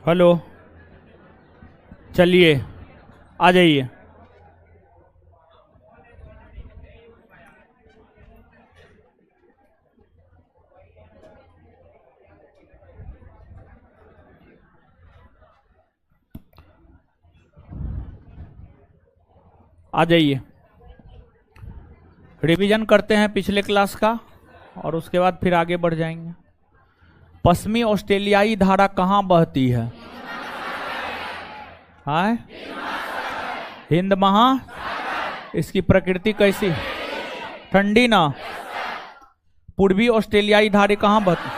Hello, चलिए आ जाइए। आ जाइए, रिवीजन करते हैं पिछले क्लास का और उसके बाद फिर आगे बढ़ जाएंगे। पश्चिमी ऑस्ट्रेलियाई धारा कहाँ बहती है? हाय, हिंद महा। इसकी प्रकृति कैसी? ठंडी ना। पूर्वी ऑस्ट्रेलियाई धारा कहाँ बहती?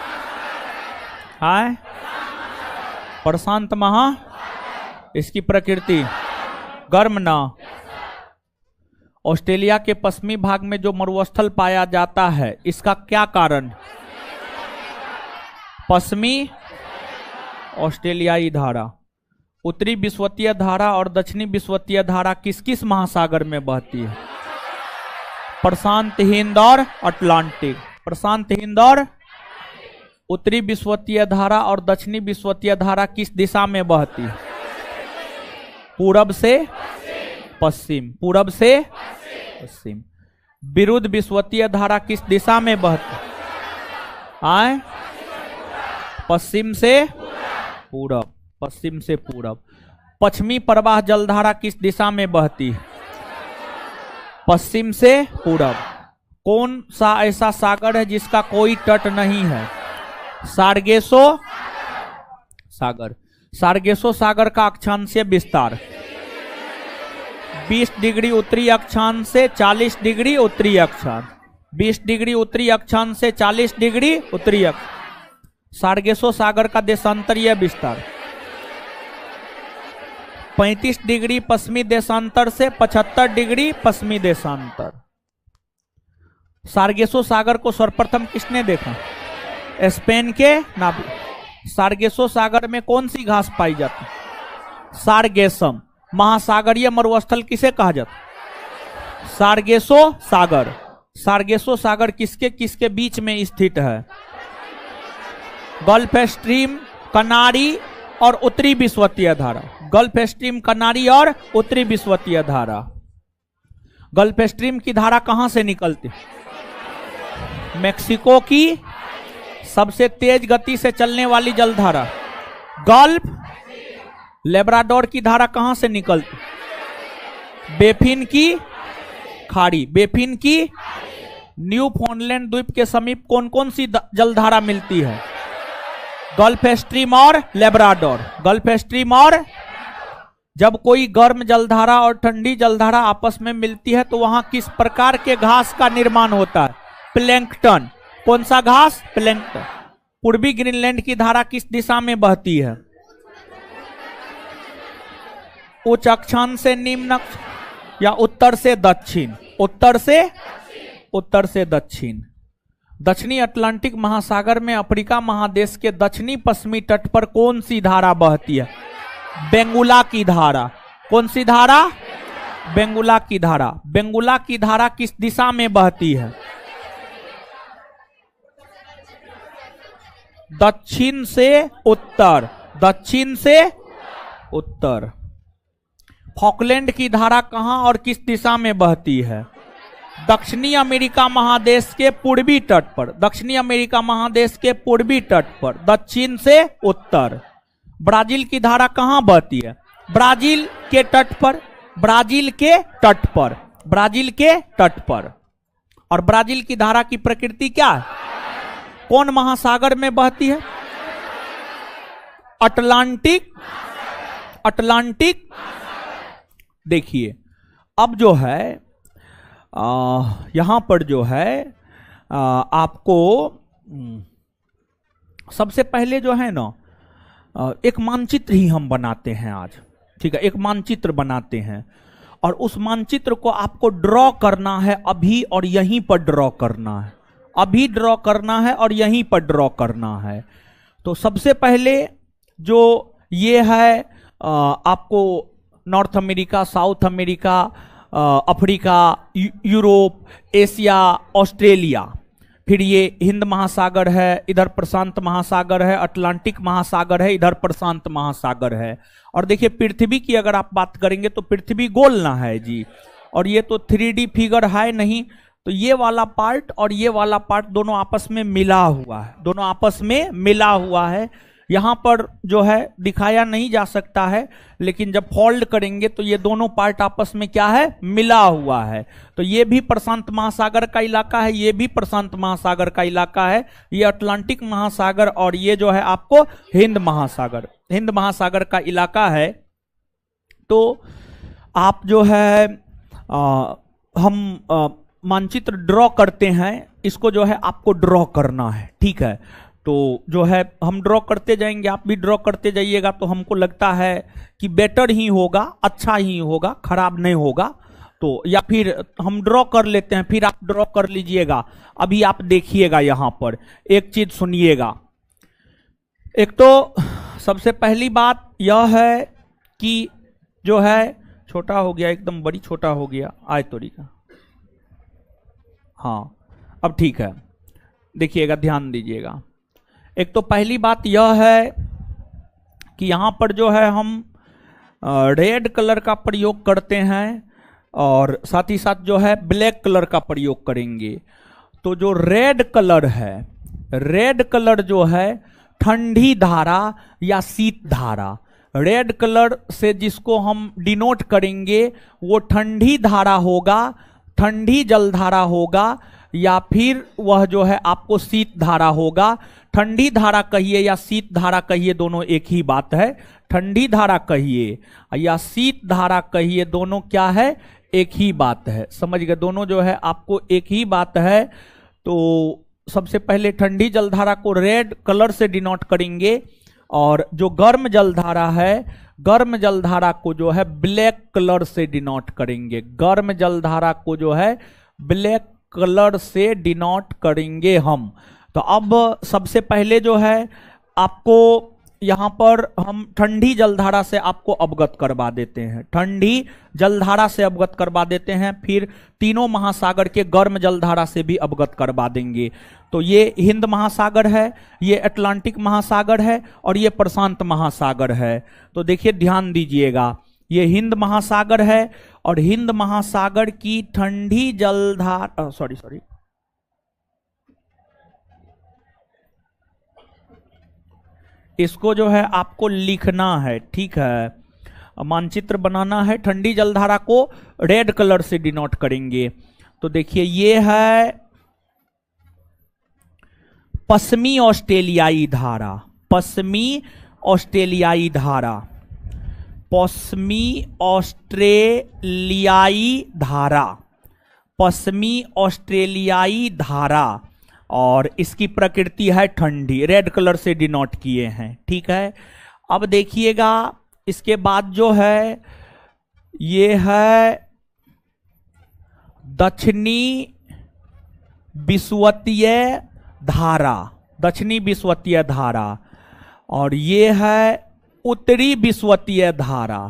हाय, प्रशांत महा। इसकी प्रकृति गर्म ना। ऑस्ट्रेलिया के पश्चिमी भाग में जो मरुस्थल पाया जाता है, इसका क्या कारण? पश्चिमी ऑस्ट्रेलियाई धारा। उत्तरी विषुवतीय धारा और दक्षिणी विषुवतीय धारा किस किस महासागर में बहती है? प्रशांत हिंद और अटलांटिक। प्रशांत हिंद और उत्तरी विषुवतीय धारा और दक्षिणी विषुवतीय धारा किस दिशा में बहती है? पूरब से पश्चिम। पूरब से पश्चिम। विरुद्ध विषुवतीय धारा किस दिशा में बहती है? आए, पश्चिम से पूरब। पश्चिम से पूरब। पश्चिमी प्रवाह जलधारा किस दिशा में बहती है? पश्चिम से पूरब। कौन सा ऐसा सागर है जिसका कोई तट नहीं है? सार्गेसो सागर। सार्गेसो सागर का अक्षांशीय विस्तार 20 डिग्री उत्तरी अक्षांश से 40 डिग्री उत्तरी अक्षांश। 20 डिग्री उत्तरी अक्षांश से 40 डिग्री उत्तरी अक्षांश। सार्गेसो सागर का देशांतरीय विस्तार 35 डिग्री पश्चिमी देशांतर से 75 डिग्री पश्चिमी देशांतर। सार्गेसो सागर को सर्वप्रथम किसने देखा? स्पेन के नाविक। सार्गेसो सागर में कौन सी घास पाई जाती? सार्गेसम। महासागरीय मरुस्थल किसे कहा जाता? सार्गेसो सागर। सार्गेसो सागर किसके किसके बीच में स्थित है? गल्फ स्ट्रीम, कनारी और उत्तरी विषुवतीय धारा। गल्फ स्ट्रीम, कनारी और उत्तरी विषुवतीय धारा। गल्फ स्ट्रीम की धारा कहां से निकलती? मेक्सिको की सबसे तेज गति से चलने वाली जलधारा गल्फ। लेब्राडोर की धारा कहां से निकलती? बेफिन की खाड़ी। बेफिन की। न्यूफाउंडलैंड द्वीप के समीप कौन कौन सी जलधारा मिलती है? गल्फ स्ट्रीम और लेब्राडोर। गल्फ स्ट्रीम और जब कोई गर्म जलधारा और ठंडी जलधारा आपस में मिलती है तो वहां किस प्रकार के घास का निर्माण होता है? प्लैंकटन। कौन सा घास? प्लैंकटन। पूर्वी ग्रीनलैंड की धारा किस दिशा में बहती है? उच्च अक्षांश से निम्न या उत्तर से दक्षिण? उत्तर से दक्षिण। दक्षिणी अटलांटिक महासागर में अफ्रीका महादेश के दक्षिणी पश्चिमी तट पर कौन सी धारा बहती है? बेंगुला की धारा। कौन सी धारा? बेंगुला की धारा। बेंगुला की धारा किस दिशा में बहती है? दक्षिण से उत्तर। दक्षिण से उत्तर। फॉकलैंड की धारा कहां और किस दिशा में बहती है? दक्षिणी अमेरिका महादेश के पूर्वी तट पर। दक्षिणी अमेरिका महादेश के पूर्वी तट पर, दक्षिण से उत्तर। ब्राजील की धारा कहां बहती है? ब्राजील के तट पर। ब्राजील के तट पर। ब्राजील के तट पर। और ब्राजील की धारा की प्रकृति क्या है? कौन महासागर में बहती है? अटलांटिक। अटलांटिक। देखिए, अब जो है यहां पर जो है आपको सबसे पहले जो है ना एक मानचित्र ही हम बनाते हैं आज। ठीक है, एक मानचित्र बनाते हैं और उस मानचित्र को आपको ड्रॉ करना है अभी और यहीं पर ड्रॉ करना है। अभी ड्रॉ करना है और यहीं पर ड्रॉ करना है। तो सबसे पहले जो ये है आपको north America, south America, Africa, Europe, Asia, Australia, फिर ये हिंद महासागर है, इधर प्रशांत महासागर है, अटलांटिक महासागर है, इधर प्रशांत महासागर है। और देखिए पृथ्वी की अगर आप बात करेंगे तो पृथ्वी गोल ना है जी, और ये तो 3D फिगर है नहीं, तो ये वाला पार्ट और ये वाला पार्ट दोनों आपस में मिला हुआ है, दोनों आपस में मिला हुआ है। यहां पर जो है दिखाया नहीं जा सकता है, लेकिन जब फोल्ड करेंगे तो ये दोनों पार्ट आपस में क्या है, मिला हुआ है। तो ये भी प्रशांत महासागर का इलाका है, ये भी प्रशांत महासागर का इलाका है, ये अटलांटिक महासागर और ये जो है आपको हिंद महासागर का इलाका है। तो आप जो है हम मानचित्र ड्रॉ करते हैं, इसको जो है आपको ड्रॉ करना है, ठीक है। तो जो है हम ड्रॉ करते जाएंगे, आप भी ड्रॉ करते जाइएगा, तो हमको लगता है कि बेटर ही होगा, अच्छा ही होगा, खराब नहीं होगा। तो या फिर हम ड्रॉ कर लेते हैं, फिर आप ड्रॉ कर लीजिएगा। अभी आप देखिएगा यहां पर एक चीज सुनिएगा। एक तो सबसे पहली बात यह है कि जो है छोटा हो गया, एकदम बड़ी छोटा हो गया आय तोरी का, हाँ अब ठीक है, देखिएगा ध्यान दीजिएगा। एक तो पहली बात यह है कि यहां पर जो है हम रेड कलर का प्रयोग करते हैं और साथ ही साथ जो है ब्लैक कलर का प्रयोग करेंगे। तो जो रेड कलर है, रेड कलर जो है ठंडी धारा या शीत धारा, रेड कलर से जिसको हम डिनोट करेंगे वो ठंडी धारा होगा, ठंडी जलधारा होगा, या फिर वह जो है आपको शीत धारा होगा। ठंडी धारा कहिए या शीत धारा कहिए, दोनों एक ही बात है। ठंडी धारा कहिए या शीत धारा कहिए, दोनों क्या है, एक ही बात है, समझ गए, दोनों जो है आपको एक ही बात है। तो सबसे पहले ठंडी जलधारा को रेड कलर से डिनोट करेंगे, और जो गर्म जलधारा है, गर्म जलधारा को जो है ब्लैक कलर से डिनोट करेंगे, गर्म जलधारा को जो है ब्लैक कलर से डिनोट करेंगे हम। तो अब सबसे पहले जो है आपको यहां पर हम ठंडी जलधारा से आपको अवगत करवा देते हैं, ठंडी जलधारा से अवगत करवा देते हैं, फिर तीनों महासागर के गर्म जलधारा से भी अवगत करवा देंगे। तो ये हिंद महासागर है, ये अटलांटिक महासागर है और ये प्रशांत महासागर है। तो देखिए ध्यान दीजिएगा, ये हिंद महासागर है और हिंद महासागर की ठंडी जलधारा, सॉरी इसको जो है आपको लिखना है, ठीक है, मानचित्र बनाना है। ठंडी जलधारा को रेड कलर से डिनोट करेंगे। तो देखिए ये है पश्चिमी ऑस्ट्रेलियाई धारा, पश्चिमी ऑस्ट्रेलियाई धारा, पश्चिमी ऑस्ट्रेलियाई धारा, पश्चिमी ऑस्ट्रेलियाई धारा, और इसकी प्रकृति है ठंडी, रेड कलर से डिनोट किए हैं, ठीक है। अब देखिएगा इसके बाद जो है ये है दक्षिणी विषुवतीय धारा, दक्षिणी विषुवतीय धारा, और ये है उत्तरी विषुवतीय धारा,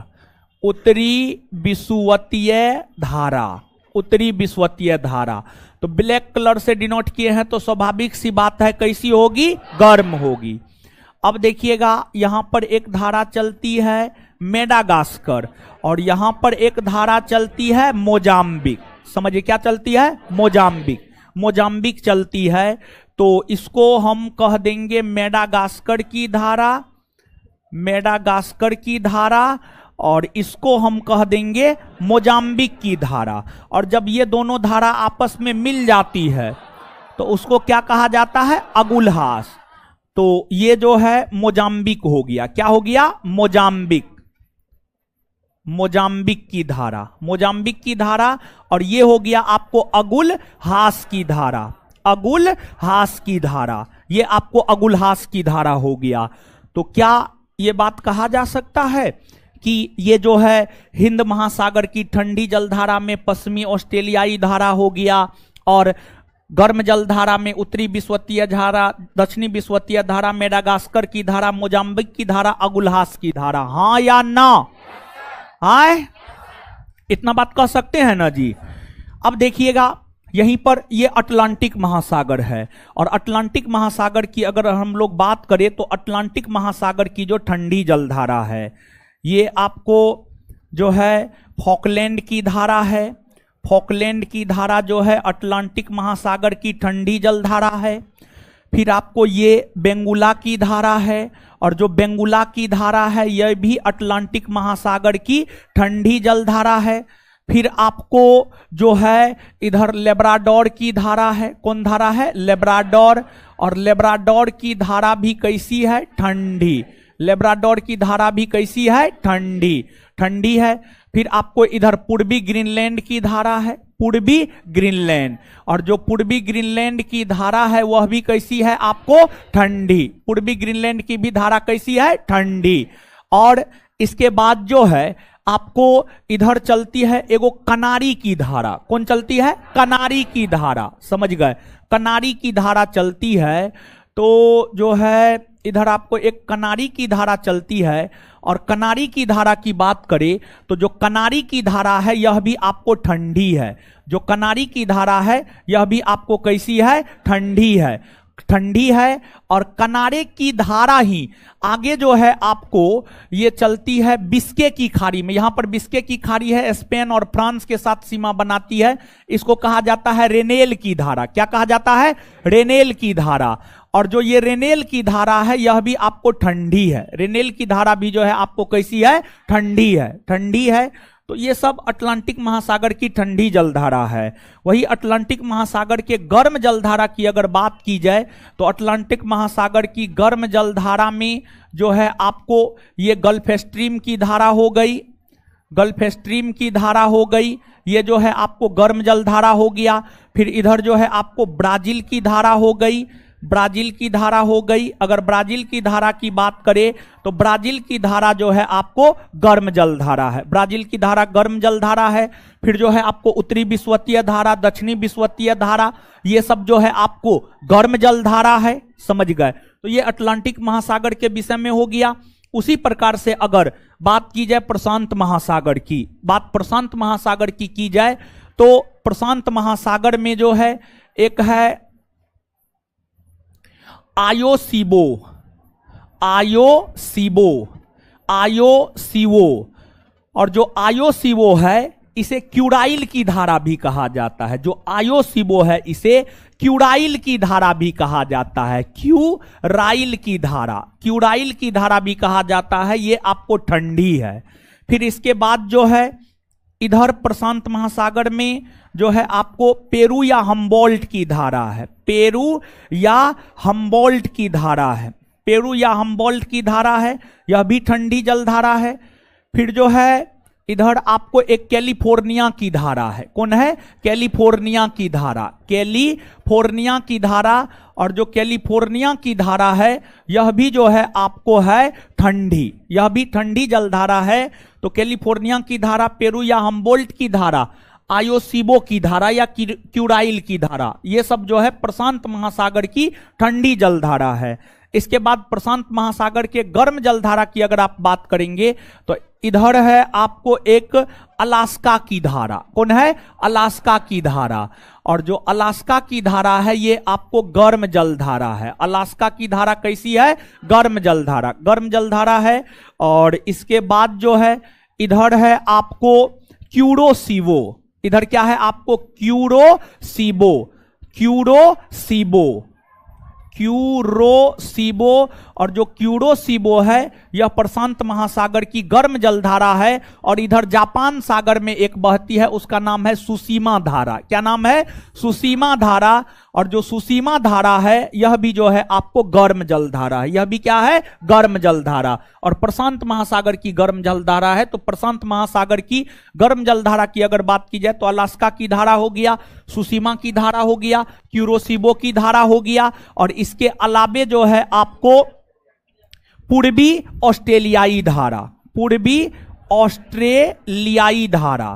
उत्तरी विषुवतीय धारा, उत्तरी विषुवतीय धारा। तो ब्लैक कलर से डिनोट किए हैं, तो स्वाभाविक सी बात है कैसी होगी, गर्म होगी। अब देखिएगा यहां पर एक धारा चलती है मेडागास्कर, और यहां पर एक धारा चलती है मोजाम्बिक, समझिए क्या चलती है, मोजाम्बिक, मोजाम्बिक चलती है। तो इसको हम कह देंगे मेडागास्कर की धारा, मेडागास्कर की धारा, और इसको हम कह देंगे मोजाम्बिक की धारा। और जब ये दोनों धारा आपस में मिल जाती है तो उसको क्या कहा जाता है, अगुलहास। तो ये जो है मोजाम्बिक हो गया, क्या हो गया, मोजाम्बिक, मोजाम्बिक की धारा, मोजाम्बिक की धारा। और ये हो गया आपको अगुलहास की धारा, अगुलहास की धारा, ये आपको अगुलहास की धारा हो गया। तो क्या ये बात कहा जा सकता है कि ये जो है हिंद महासागर की ठंडी जलधारा में पश्चिमी ऑस्ट्रेलियाई धारा हो गया, और गर्म जलधारा में उत्तरी विषुवतीय धारा, दक्षिणी विषुवतीय धारा, मेडागास्कर की धारा, मोजाम्बिक की धारा, अगुलहास की धारा, हाँ या ना, हाँ इतना बात कह सकते हैं ना जी। अब देखिएगा यहीं पर ये अटलांटिक महासागर है। और अटलांटिक महासागर की अगर हम लोग बात करें तो अटलांटिक महासागर की जो ठंडी जलधारा है ये आपको जो है फॉकलैंड की धारा है। फॉकलैंड की धारा जो है अटलांटिक महासागर की ठंडी जलधारा है। फिर आपको ये बेंगुला की धारा है, और जो बेंगुला की धारा है यह भी अटलांटिक महासागर की ठंडी जलधारा है। फिर आपको जो है इधर लेब्राडोर की धारा है। कौन धारा है? लेब्राडोर। और लेब्राडोर की धारा भी कैसी है? ठंडी। लेब्राडोर की धारा भी कैसी है? ठंडी, ठंडी है। फिर आपको इधर पूर्वी ग्रीनलैंड की धारा है, पूर्वी ग्रीनलैंड, और जो पूर्वी ग्रीनलैंड की धारा है वह भी कैसी है? आपको ठंडी। पूर्वी ग्रीनलैंड की भी धारा कैसी है? ठंडी। और इसके बाद जो है आपको इधर चलती है एगो कनारी की धारा। कौन चलती है? कनारी की धारा। समझ गए? कनारी की धारा चलती है। तो जो है इधर आपको एक कनारी की धारा चलती है। और कनारी की धारा की बात करें तो जो कनारी की धारा है यह भी आपको ठंडी है। जो कनारी की धारा है यह भी आपको कैसी है? ठंडी है, ठंडी है। और कनारे की धारा ही आगे जो है आपको ये चलती है बिस्के की खाड़ी में। यहां पर बिस्के की खाड़ी है, स्पेन और फ्रांस के साथ सीमा बनाती है। इसको कहा जाता है रेनेल की धारा। क्या कहा जाता है? रेनेल की धारा। और जो ये रेनेल की धारा है यह भी आपको ठंडी है। रेनेल की धारा भी जो है आपको कैसी है? ठंडी है, ठंडी है। तो ये सब अटलांटिक महासागर की ठंडी जलधारा है। वही अटलांटिक महासागर के गर्म जलधारा की अगर बात की जाए तो अटलांटिक महासागर की गर्म जलधारा में जो है आपको ये गल्फ स्ट्रीम की धारा हो गई, गल्फ स्ट्रीम की धारा हो गई, ये जो है आपको गर्म जलधारा हो गया। फिर इधर जो है आपको ब्राजील की धारा हो गई, ब्राजील की धारा हो गई। अगर ब्राजील की धारा की बात करें तो ब्राजील की धारा जो है आपको गर्म जलधारा है। ब्राजील की धारा गर्म जलधारा है। फिर जो है आपको उत्तरी विषुवतीय धारा, दक्षिणी विषुवतीय धारा, ये सब जो है आपको गर्म जलधारा है। समझ गए? तो ये अटलांटिक महासागर के विषय में हो गया। उसी प्रकार से अगर बात की जाए प्रशांत महासागर की, बात प्रशांत महासागर की जाए तो प्रशांत महासागर में जो है एक है आयोसीबो, आयोसीबो, आयोसीबो। और जो आयोसीबो है इसे क्यूराइल की धारा भी कहा जाता है। जो आयोसीबो है इसे क्यूराइल की धारा भी कहा जाता है। क्यूराइल की धारा, क्यूराइल की धारा भी कहा जाता है। ये आपको ठंडी है। फिर इसके बाद जो है इधर प्रशांत महासागर में जो है आपको पेरू या हम्बोल्ट की धारा है। पेरू या हम्बोल्ट की धारा है। पेरू या हम्बोल्ट की धारा है, यह भी ठंडी जलधारा है। फिर जो है इधर आपको एक कैलिफोर्निया की धारा है। कौन है? कैलिफोर्निया की धारा, कैलिफोर्निया की धारा। और जो कैलिफोर्निया की धारा है यह भी जो है आपको है ठंडी, यह भी ठंडी जलधारा है। तो कैलिफोर्निया की धारा, पेरू या हम्बोल्ट की धारा, आयोसीबो की धारा या क्यूराइल की धारा, ये सब जो है प्रशांत महासागर की ठंडी जलधारा है। इसके बाद प्रशांत महासागर के गर्म जलधारा की अगर आप बात करेंगे तो इधर है आपको एक अलास्का की धारा। कौन है? अलास्का की धारा। और जो अलास्का की धारा है ये आपको गर्म जलधारा है। अलास्का की धारा कैसी है? गर्म जलधारा, गर्म जलधारा है। और इसके बाद जो है इधर है आपको क्यूरोसीबो। इधर क्या है आपको? क्यूरोसीबो, क्यूरोसीबो, क्यूरोसीबो। और जो क्यूरोसीबो है यह प्रशांत महासागर की गर्म जलधारा है। और इधर जापान सागर में एक बहती है, उसका नाम है सुसीमा धारा। क्या नाम है? सुसीमा धारा। और जो सुसीमा धारा है यह भी जो है आपको गर्म जलधारा है। यह भी क्या है? गर्म जलधारा। और प्रशांत महासागर की गर्म जलधारा है। तो प्रशांत महासागर की गर्म जलधारा की अगर बात की जाए तो अलास्का की धारा हो गया, सुसीमा की धारा हो गया, क्यूरोसीबो की धारा हो गया। और इसके अलावे जो है आपको पूर्वी ऑस्ट्रेलियाई धारा, पूर्वी ऑस्ट्रेलियाई धारा,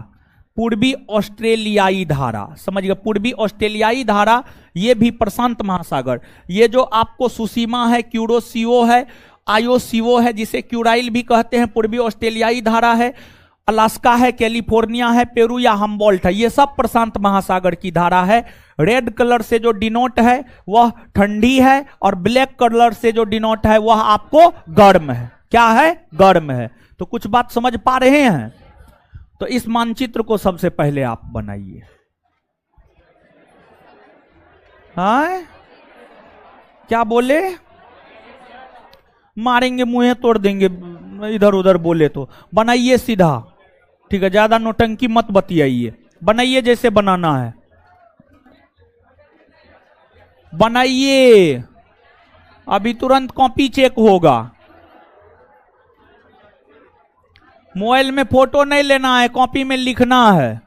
पूर्वी ऑस्ट्रेलियाई धारा, समझ गए? पूर्वी ऑस्ट्रेलियाई धारा ये भी प्रशांत महासागर। ये जो आपको सुसीमा है, क्यूरोसीओ है, आयोसीओ है, जिसे क्यूराइल भी कहते हैं, पूर्वी ऑस्ट्रेलियाई धारा है। अलास्का है, कैलिफोर्निया है, पेरू या हम्बोल्ट है, ये सब प्रशांत महासागर की धारा है। रेड कलर से जो डिनोट है वह ठंडी है, और ब्लैक कलर से जो डिनोट है वह आपको गर्म है। क्या है? गर्म है। तो कुछ बात समझ पा रहे हैं? तो इस मानचित्र को सबसे पहले आप बनाइए। हाँ, क्या बोले? मारेंगे, मुंह तोड़ देंगे इधर उधर बोले तो। बनाइए सीधा, ठीक है? ज्यादा नोटंकी मत बतियाइए, बनाइए जैसे बनाना है, बनाइए। अभी तुरंत कॉपी चेक होगा। मोबाइल में फोटो नहीं लेना है, कॉपी में लिखना है।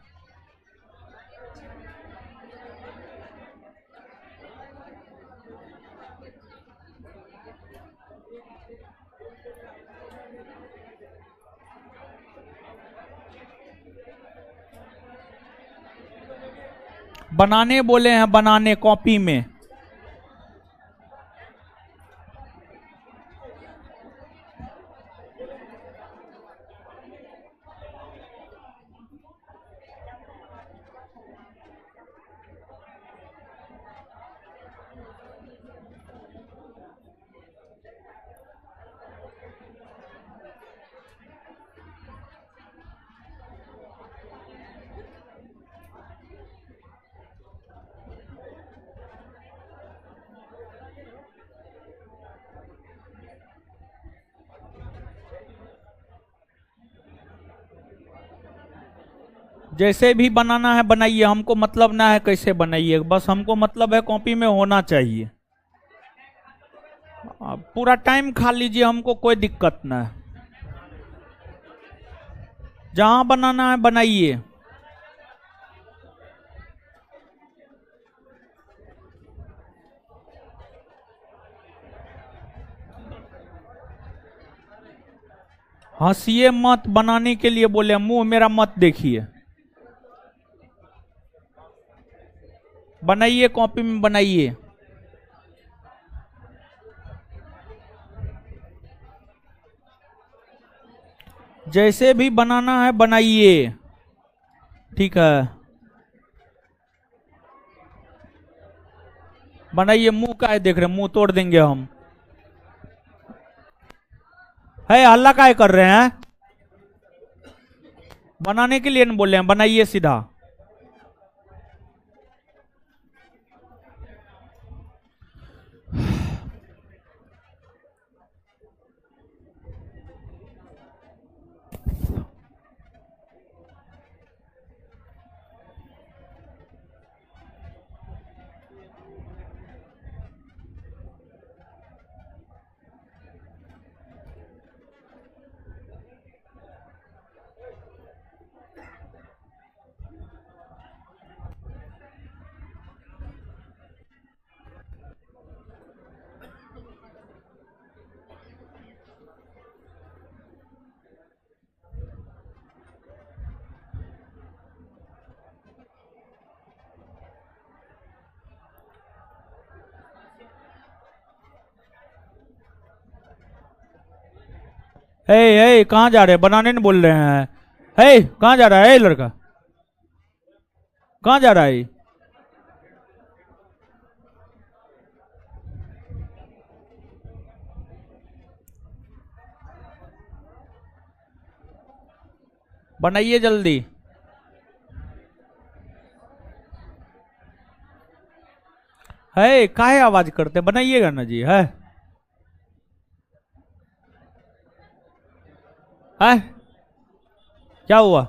बनाने बोले हैं, बनाने कॉपी में। जैसे भी बनाना है बनाइए, हमको मतलब ना है कैसे बनाइए, बस हमको मतलब है कॉपी में होना चाहिए। पूरा टाइम खा लीजिए, हमको कोई दिक्कत ना है। जहां बनाना है बनाइए। हंसिए मत, बनाने के लिए बोले, मुंह मेरा मत देखिए। बनाइए, कॉपी में बनाइए। जैसे भी बनाना है बनाइए, ठीक है? बनाइए। मुंह का है देख रहे, मुंह तोड़ देंगे हम। है हल्ला काहे कर रहे हैं? बनाने के लिए न बोले हैं, बनाइए सीधा। हे कहाँ जा रहे हैं? बनाने नहीं बोल रहे हैं। हे कहाँ जा रहा है लड़का? कहाँ जा रहा है? बनाइए जल्दी। है काहे आवाज करते? बनाइएगा ना जी। है क्या हुआ?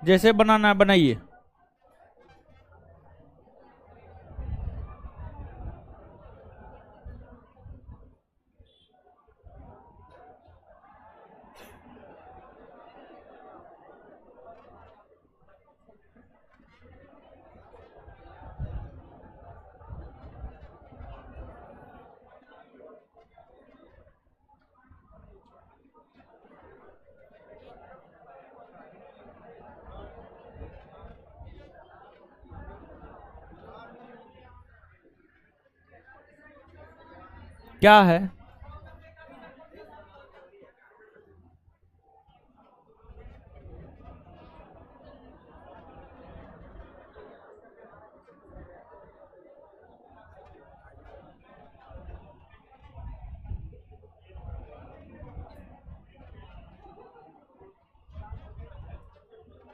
जैसे बनाना है बनाइए। क्या है?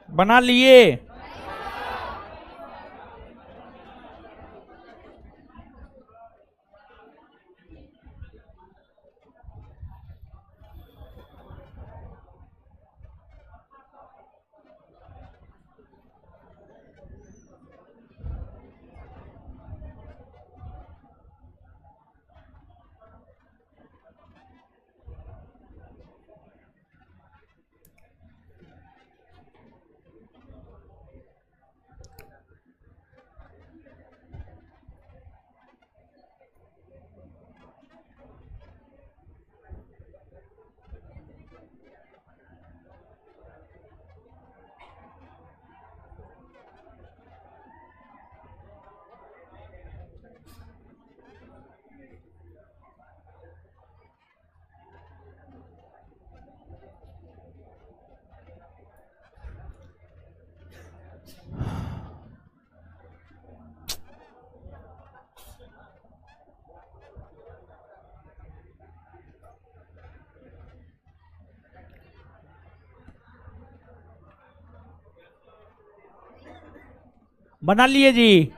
बना लिए? बना लिए जी?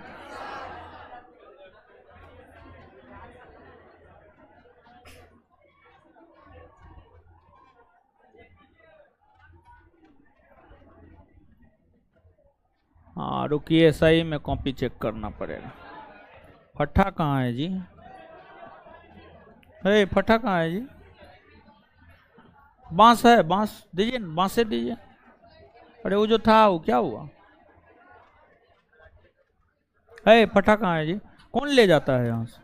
हाँ रुकिए, सही में कॉपी चेक करना पड़ेगा। फट्टा कहाँ है जी? फट्टा कहाँ है जी? बांस है, बांस दीजिए, बांस से दीजिए। अरे वो जो था वो क्या हुआ? फट्टा कहाँ है जी? कौन ले जाता है यहाँ से?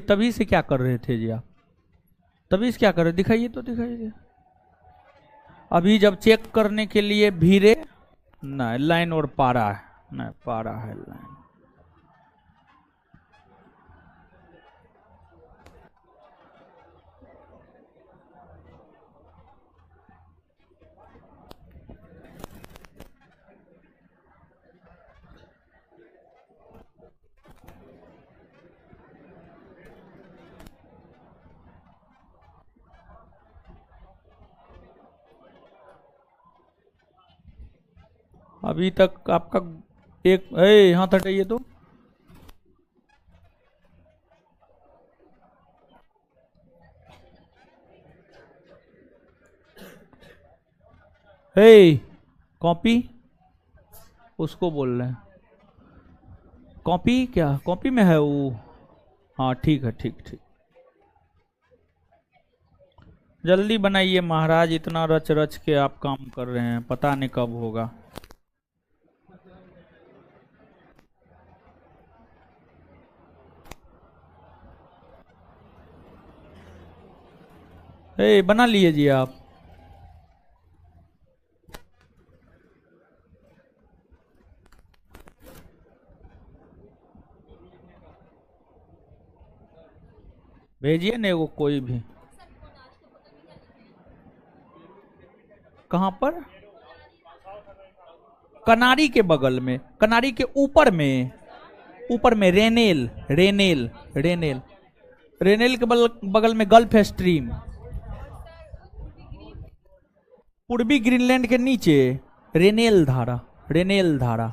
तभी से क्या कर रहे थे जी आप? तभी से क्या कर रहे? दिखाइए तो, दिखाइए। अभी जब चेक करने के लिए भीरे ना, लाइन और पारा है ना, पारा है लाइन। अभी तक आपका एक हाथ हटाइए तो। कॉपी उसको बोल रहे हैं। कॉपी क्या? कॉपी में है वो? हाँ ठीक है, ठीक ठीक। जल्दी बनाइए महाराज, इतना रच रच के आप काम कर रहे हैं, पता नहीं कब होगा। बना लिए जी आप? भेजिए ने वो कोई भी। कहां पर? कनारी के बगल में, कनारी के ऊपर में, ऊपर में रेनेल, रेनेल, रेनेल, रेनेल के बगल में गल्फ स्ट्रीम। पूर्वी ग्रीनलैंड के नीचे रेनेल धारा, रेनेल धारा।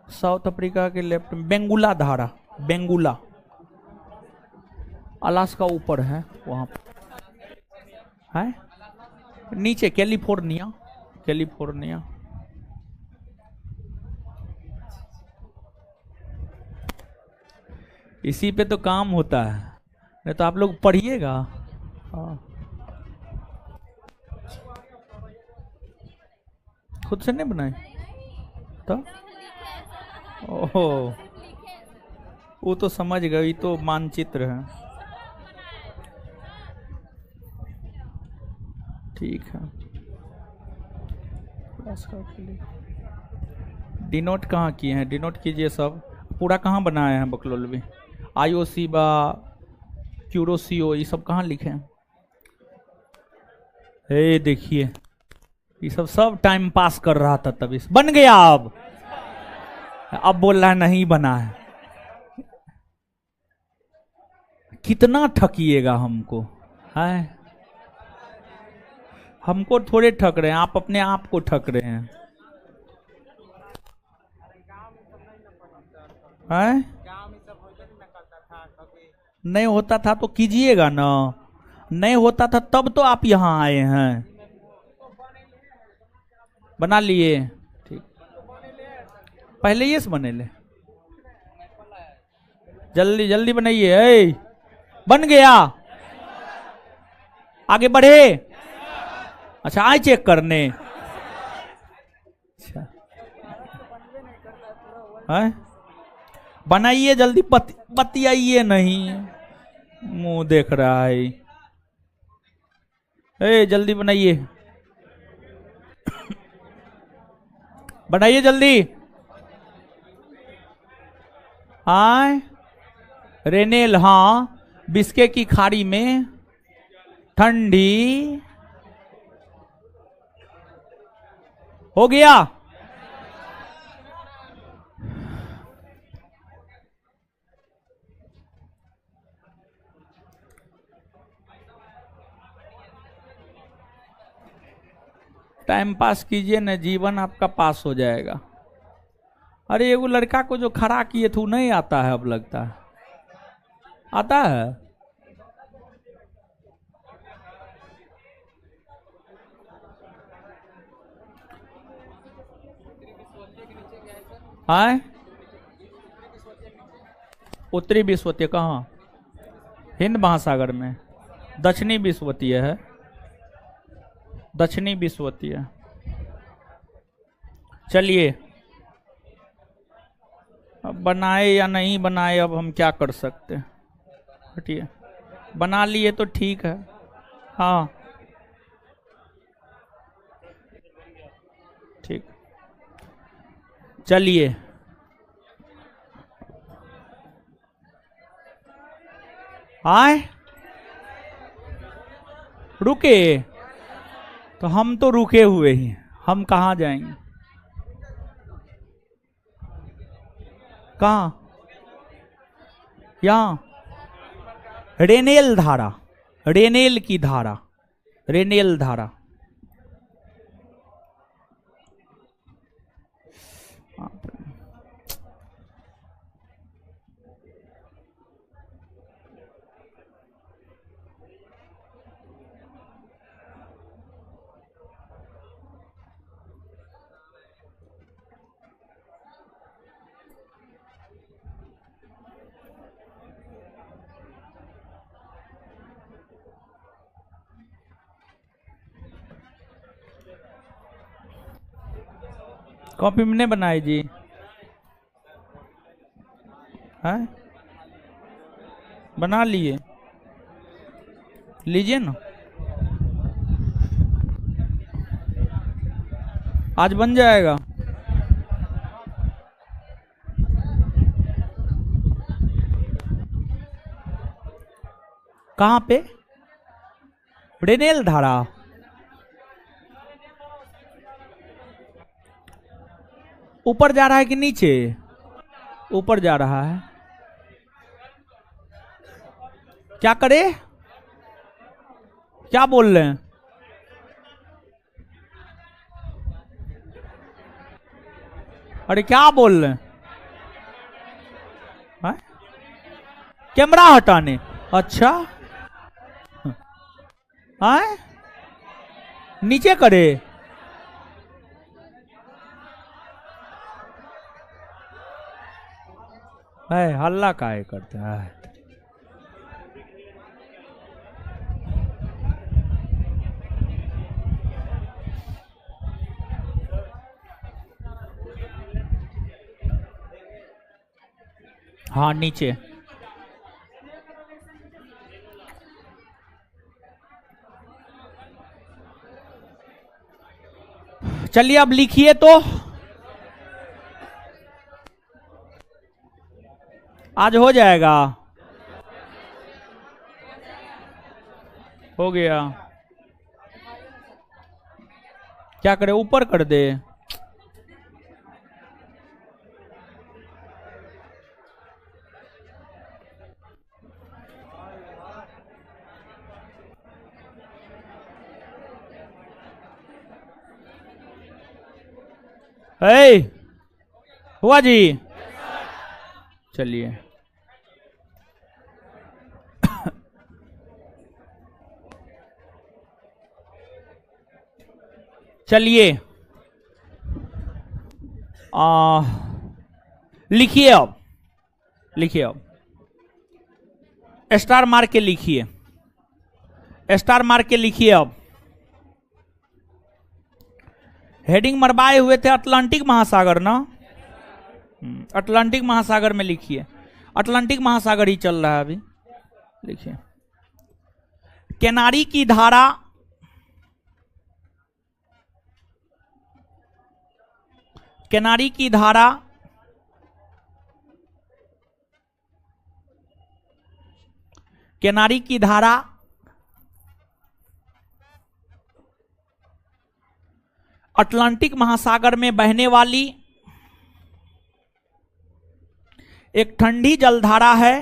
साउथ अफ्रीका के लेफ्ट में बेंगुला धारा, बेंगुला। अलास्का ऊपर है, वहां है नीचे कैलिफोर्निया, कैलिफोर्निया। इसी पे तो काम होता है, नहीं तो आप लोग पढ़िएगा। हाँ खुद से नहीं बनाए तो? ओहो वो तो समझ गई, तो मानचित्र है। ठीक है। डिनोट कहाँ किए हैं? डिनोट कीजिए सब। पूरा कहाँ बनाए हैं बकलोलवी? IOC बा क्यूरोसीओ ये सब कहाँ लिखे हैं? हे देखिए, ये सब टाइम पास कर रहा था तभी बन गया। अब बोल रहा है नहीं बना है। कितना ठकिएगा हमको है? हमको थोड़े ठग रहे हैं, आप अपने आप को ठग रहे हैं। नहीं होता था तो कीजिएगा ना, नहीं होता था तब तो आप यहाँ आए हैं। बना लिए? ठीक, पहले ये से बने ले, जल्दी जल्दी बनाइए। बन गया, आगे बढ़े। अच्छा आए चेक करने। अच्छा है, बनाइए जल्दी, बतियाइए नहीं, मुंह देख रहा है। जल्दी बनाइए, बनाइए जल्दी। आए रेनेल, हाँ बिस्के की खाड़ी में ठंडी हो गया। टाइम पास कीजिए न, जीवन आपका पास हो जाएगा। अरे एगो लड़का को जो खड़ा किए थे नहीं आता है, अब लगता है आता है। आए उत्तरी विश्वतीय कहाँ? हिंद महासागर में दक्षिणी विश्वतीय है, दक्षिणी विश्वतीय। चलिए अब बनाए या नहीं बनाए, अब हम क्या कर सकते हैं। हटिए, बना लिए तो ठीक है। हाँ ठीक, चलिए आए रुके, तो हम तो रुके हुए ही, हम कहाँ जाएंगे? कहाँ? यहाँ रेनेल धारा, रेनेल की धारा, रेनेल धारा। कॉपी में नहीं बनाई जी? है बना लिए, लीजिए ना, आज बन जाएगा। कहाँ पे? रेनेल धारा। ऊपर जा रहा है कि नीचे? ऊपर जा रहा है। क्या करे? क्या बोल रहे हैं? अरे क्या बोल रहे हैं? कैमरा हटाने? अच्छा है, नीचे करे। है हल्ला काहे करते हैं? हाँ नीचे। चलिए अब लिखिए तो। आज हो जाएगा। हो गया। क्या करे, ऊपर कर दे। हे हुआ जी। चलिए चलिए लिखिए अब। लिखिए अब, स्टार मार के लिखिए। स्टार मार के लिखिए अब। हेडिंग मरवाए हुए थे अटलांटिक महासागर ना। अटलांटिक महासागर में लिखिए। अटलांटिक महासागर ही चल रहा है अभी। लिखिए, किनारी की धारा किनारी की धारा किनारी की धारा अटलांटिक महासागर में बहने वाली एक ठंडी जलधारा है।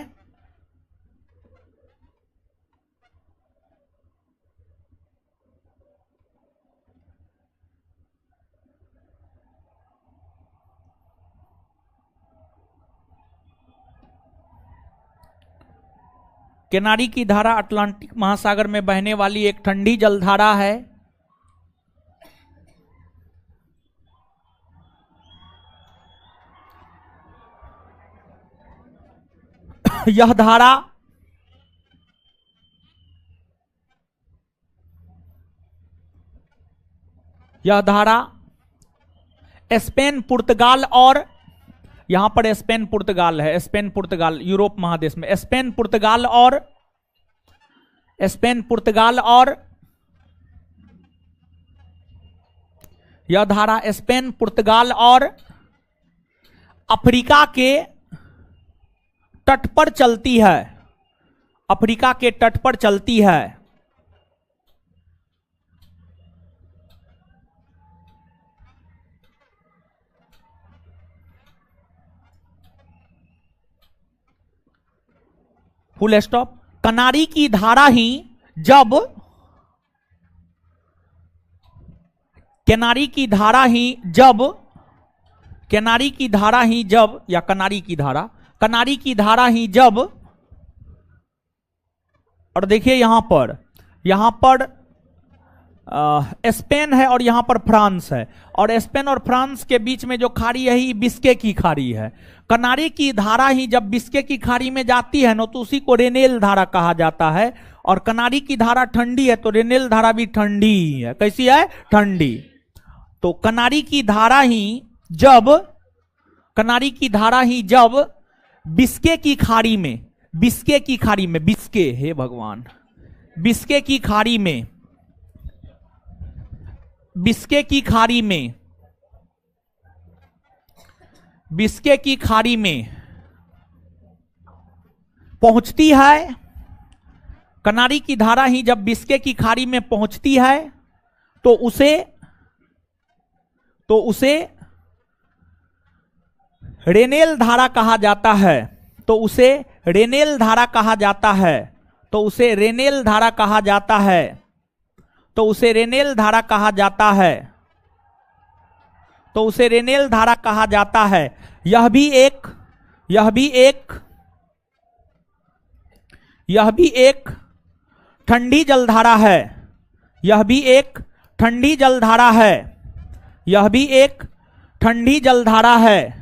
किनारी की धारा अटलांटिक महासागर में बहने वाली एक ठंडी जलधारा है। यह धारा स्पेन, पुर्तगाल और यहां पर स्पेन पुर्तगाल है। स्पेन पुर्तगाल यूरोप महादेश में। स्पेन पुर्तगाल और यह धारा स्पेन, पुर्तगाल और अफ्रीका के तट पर चलती है। अफ्रीका के तट पर चलती है। Full stop. किनारी की धारा ही जब किनारी की धारा ही जब किनारी की धारा ही जब या किनारी की धारा ही जब, और देखिए यहां पर स्पेन है और यहां पर फ्रांस है, और स्पेन और फ्रांस के बीच में जो खाड़ी है ही बिस्के की खाड़ी है। किनारे की धारा ही जब बिस्के की खाड़ी में जाती है ना तो उसी को रेनेल धारा कहा जाता है। और किनारी की धारा ठंडी है तो रेनेल धारा भी ठंडी ही है। कैसी है? ठंडी। तो किनारी की धारा ही जब बिस्के की खाड़ी में बिस्के हे भगवान बिस्के की खाड़ी में पहुंचती है। किनारी की धारा ही जब बिस्के की खाड़ी में पहुंचती है तो उसे रेनेल धारा कहा जाता है। तो उसे रेनेल धारा कहा जाता है। तो उसे रेनेल धारा कहा जाता है। तो उसे रेनेल धारा कहा जाता है। तो उसे रेनेल धारा कहा जाता है। यह भी एक ठंडी जलधारा है। यह भी एक ठंडी जलधारा है। यह भी एक ठंडी जलधारा है।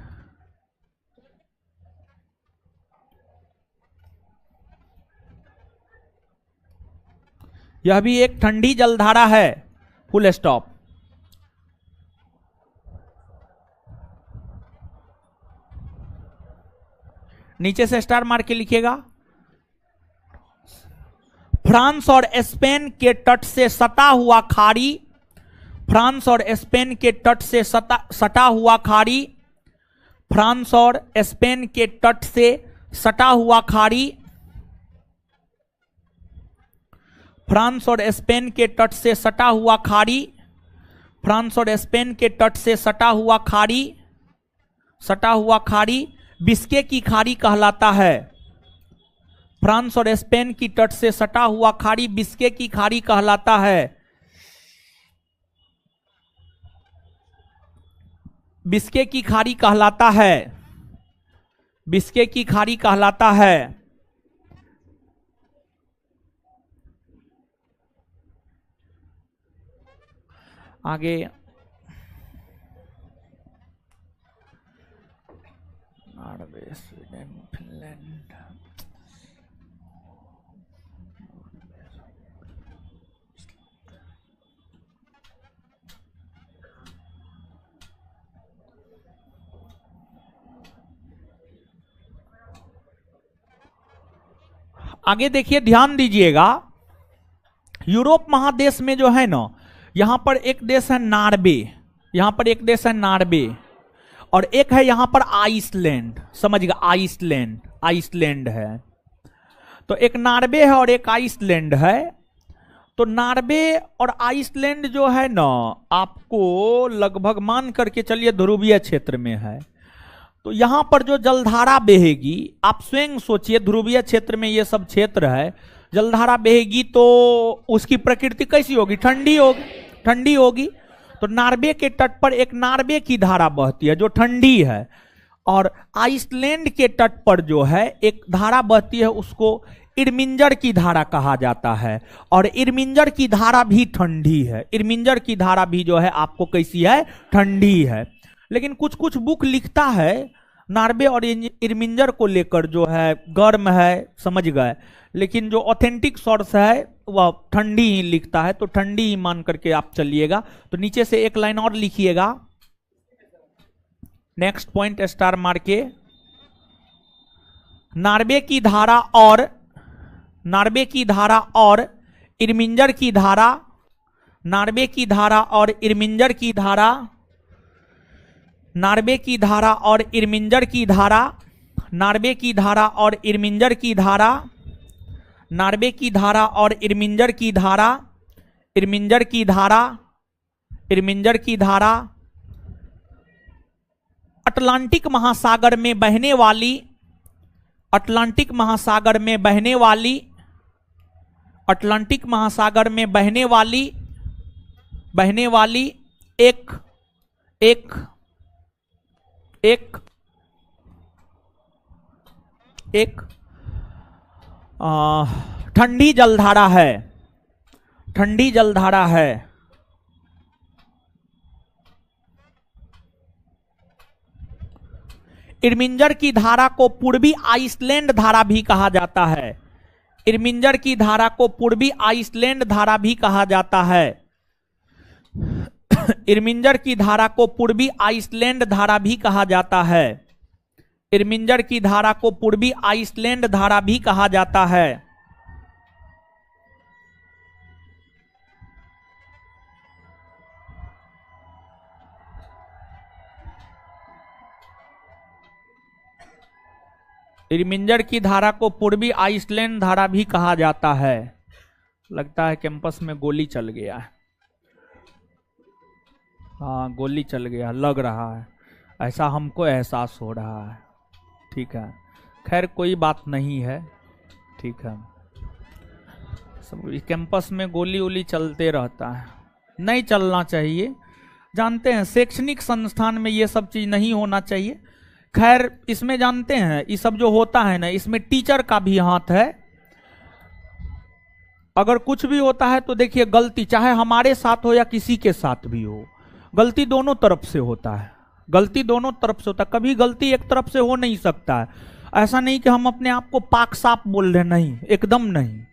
यह भी एक ठंडी जलधारा है। Full stop. नीचे से स्टार मार के लिखिएगा। फ्रांस और स्पेन के तट से सटा हुआ खाड़ी, फ्रांस और स्पेन के तट से सटा हुआ खाड़ी, फ्रांस और स्पेन के तट से सटा हुआ खाड़ी, फ्रांस और स्पेन के तट से सटा हुआ खाड़ी, फ्रांस और स्पेन के तट से सटा हुआ खाड़ी, सटा हुआ खाड़ी बिस्के की खाड़ी कहलाता है। फ्रांस और स्पेन की तट से सटा हुआ खाड़ी बिस्के की खाड़ी कहलाता है। बिस्के की खाड़ी कहलाता है, बिस्के की खाड़ी कहलाता है। आगे नॉर्वे, स्वीडन, फिनलैंड, आगे देखिए, ध्यान दीजिएगा। यूरोप महादेश में जो है ना, यहां पर एक देश है नॉर्वे, यहां पर एक देश है नॉर्वे, और एक है यहां पर आइसलैंड। समझिएगा, आइसलैंड, आइसलैंड है। तो एक नॉर्वे है और एक आइसलैंड है। तो नॉर्वे और आइसलैंड जो है ना, आपको लगभग मान करके चलिए ध्रुवीय क्षेत्र में है। तो यहां पर जो जलधारा बहेगी, आप स्वयं सोचिए, ध्रुवीय क्षेत्र में ये सब क्षेत्र है, जलधारा बहेगी तो उसकी प्रकृति कैसी होगी? ठंडी होगी, ठंडी होगी। तो नॉर्वे के तट पर एक नॉर्वे की धारा बहती है जो ठंडी है, और आइसलैंड के तट पर जो है एक धारा बहती है, उसको इरमिंजर की धारा कहा जाता है, और इरमिंजर की धारा भी ठंडी है। इरमिंजर की धारा भी जो है आपको कैसी है? ठंडी है। लेकिन कुछ कुछ बुक लिखता है नॉर्वे और इरमिंजर को लेकर जो है गर्म है, समझ गए, लेकिन जो ऑथेंटिक सोर्स है वह ठंडी ही लिखता है। तो ठंडी ही मान करके आप चलिएगा। तो नीचे से एक लाइन और लिखिएगा, नेक्स्ट पॉइंट स्टार मार के। नॉर्वे की धारा और, नॉर्वे की धारा और इरमिंजर की धारा, नॉर्वे की धारा और इरमिंजर की धारा, नॉर्वे की धारा और इरमिंजर की धारा, नॉर्वे की धारा और इरमिंजर की धारा, नॉर्वे की धारा और इरमिंजर की धारा, इरमिंजर की धारा, इरमिंजर की धारा अटलांटिक महासागर में बहने वाली, अटलांटिक महासागर में बहने वाली, अटलांटिक महासागर में बहने वाली, बहने वाली एक एक एक एक ठंडी जलधारा है, ठंडी जलधारा है। इरमिंजर की धारा को पूर्वी आइसलैंड धारा भी कहा जाता है। इरमिंजर की धारा को पूर्वी आइसलैंड धारा भी कहा जाता है। इरमिंजर की धारा को पूर्वी आइसलैंड धारा भी कहा जाता है। इरमिंजर की धारा को पूर्वी आइसलैंड धारा भी कहा जाता है। इरमिंजर की धारा को पूर्वी आइसलैंड धारा भी कहा जाता है। लगता है कैंपस में गोली चल गया है। हाँ, गोली चल गया लग रहा है, ऐसा हमको एहसास हो रहा है। ठीक है, खैर कोई बात नहीं है, ठीक है। सब कैंपस में गोली वोली चलते रहता है, नहीं चलना चाहिए। जानते हैं शैक्षणिक संस्थान में ये सब चीज नहीं होना चाहिए। खैर इसमें जानते हैं ये सब जो होता है ना, इसमें टीचर का भी हाथ है। अगर कुछ भी होता है तो देखिए गलती चाहे हमारे साथ हो या किसी के साथ भी हो, गलती दोनों तरफ से होता है। गलती दोनों तरफ से होता है, कभी गलती एक तरफ से हो नहीं सकता है। ऐसा नहीं कि हम अपने आप को पाक साफ बोल रहे, नहीं, एकदम नहीं।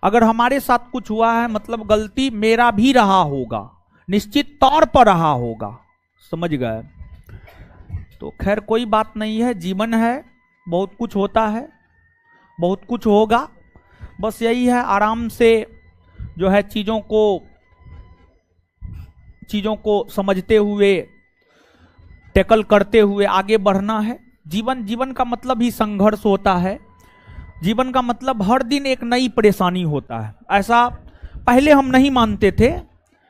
अगर हमारे साथ कुछ हुआ है मतलब गलती मेरा भी रहा होगा, निश्चित तौर पर रहा होगा, समझ गए। तो खैर कोई बात नहीं है, जीवन है, बहुत कुछ होता है, बहुत कुछ होगा। बस यही है, आराम से जो है चीजों को समझते हुए, टैकल करते हुए आगे बढ़ना है। जीवन का मतलब ही संघर्ष होता है। जीवन का मतलब हर दिन एक नई परेशानी होता है। ऐसा पहले हम नहीं मानते थे,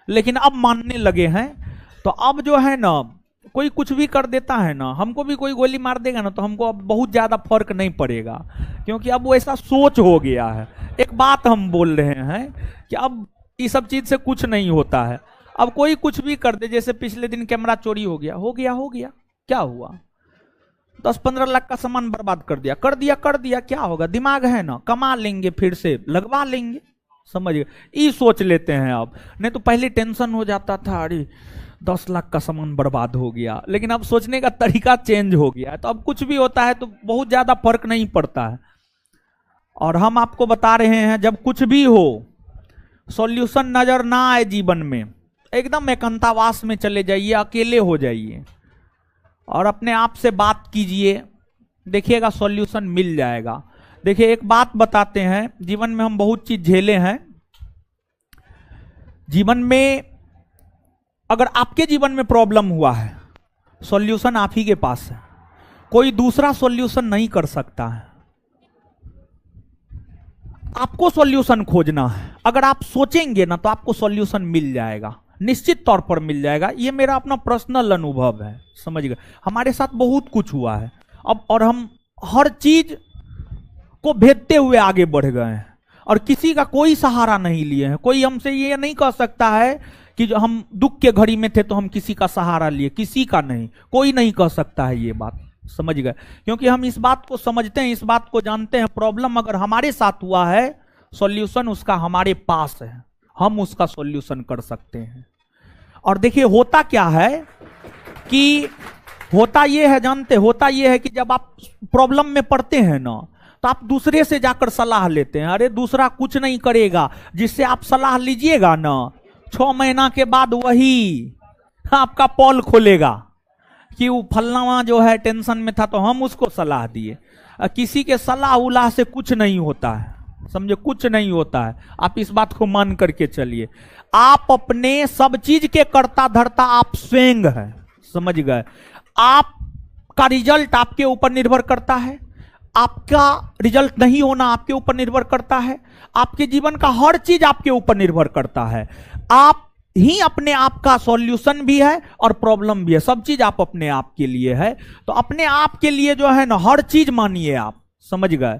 लेकिन अब मानने लगे हैं। तो अब जो है ना, कोई कुछ भी कर देता है ना, हमको भी कोई गोली मार देगा ना, तो हमको अब बहुत ज्यादा फर्क नहीं पड़ेगा, क्योंकि अब वो ऐसा सोच हो गया है। एक बात हम बोल रहे हैं कि अब ये सब चीज से कुछ नहीं होता है। अब कोई कुछ भी कर दे, जैसे पिछले दिन कैमरा चोरी हो गया, क्या हुआ? 10-15 लाख का सामान बर्बाद कर दिया, क्या होगा? दिमाग है ना, कमा लेंगे, फिर से लगवा लेंगे, समझ गए? ये सोच लेते हैं अब। नहीं तो पहले टेंशन हो जाता था, अरे 10 लाख का सामान बर्बाद हो गया, लेकिन अब सोचने का तरीका चेंज हो गया है। तो अब कुछ भी होता है तो बहुत ज्यादा फर्क नहीं पड़ता है। और हम आपको बता रहे हैं, जब कुछ भी हो, सॉल्यूशन नजर ना आए जीवन में, एकदम एकांतवास में चले जाइए, अकेले हो जाइए और अपने आप से बात कीजिए, देखिएगा सॉल्यूशन मिल जाएगा। देखिए एक बात बताते हैं, जीवन में हम बहुत चीज झेले हैं। जीवन में अगर आपके जीवन में प्रॉब्लम हुआ है, सॉल्यूशन आप ही के पास है, कोई दूसरा सॉल्यूशन नहीं कर सकता है। आपको सॉल्यूशन खोजना है। अगर आप सोचेंगे ना तो आपको सॉल्यूशन मिल जाएगा, निश्चित तौर पर मिल जाएगा। ये मेरा अपना पर्सनल अनुभव है, समझ गए? हमारे साथ बहुत कुछ हुआ है अब, और हम हर चीज को भेदते हुए आगे बढ़ गए हैं और किसी का कोई सहारा नहीं लिए हैं। कोई हमसे ये नहीं कह सकता है कि जो हम दुख के घड़ी में थे तो हम किसी का सहारा लिए, किसी का नहीं, कोई नहीं कह सकता है ये बात, समझ गए? क्योंकि हम इस बात को समझते हैं, इस बात को जानते हैं, प्रॉब्लम अगर हमारे साथ हुआ है, सॉल्यूशन उसका हमारे पास है, हम उसका सॉल्यूशन कर सकते हैं। और देखिए होता क्या है कि होता ये है, जानते, होता ये है कि जब आप प्रॉब्लम में पड़ते हैं ना, तो आप दूसरे से जाकर सलाह लेते हैं। अरे दूसरा कुछ नहीं करेगा, जिससे आप सलाह लीजिएगा ना, 6 महीना के बाद वही आपका पोल खोलेगा कि वो फलनावा जो है टेंशन में था तो हम उसको सलाह दिए। किसी के सलाह उलाह से कुछ नहीं होता है, समझे? कुछ नहीं होता है। आप इस बात को मान करके चलिए। आप अपने सब चीज के कर्ता धर्ता आप स्वयं है, समझ गए? आपका रिजल्ट आपके ऊपर निर्भर करता है, आपका रिजल्ट नहीं होना आपके ऊपर निर्भर करता है, आपके जीवन का हर चीज आपके ऊपर निर्भर करता है। आप ही अपने आप का सॉल्यूशन भी है और प्रॉब्लम भी है, सब चीज आप अपने आप के लिए है। तो अपने आप के लिए जो है ना हर चीज मानिए आप, समझ गए?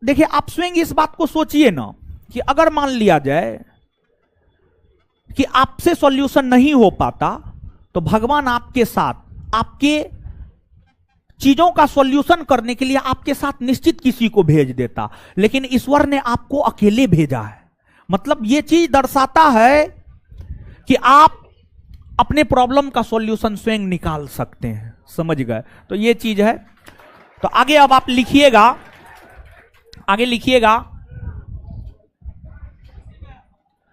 देखिए आप स्वयं इस बात को सोचिए ना कि अगर मान लिया जाए कि आपसे सॉल्यूशन नहीं हो पाता, तो भगवान आपके साथ, आपके चीजों का सॉल्यूशन करने के लिए आपके साथ निश्चित किसी को भेज देता, लेकिन ईश्वर ने आपको अकेले भेजा है। मतलब ये चीज दर्शाता है कि आप अपने प्रॉब्लम का सॉल्यूशन स्वयं निकाल सकते हैं, समझ गए? तो ये चीज है। तो आगे अब आप लिखिएगा, आगे लिखिएगा,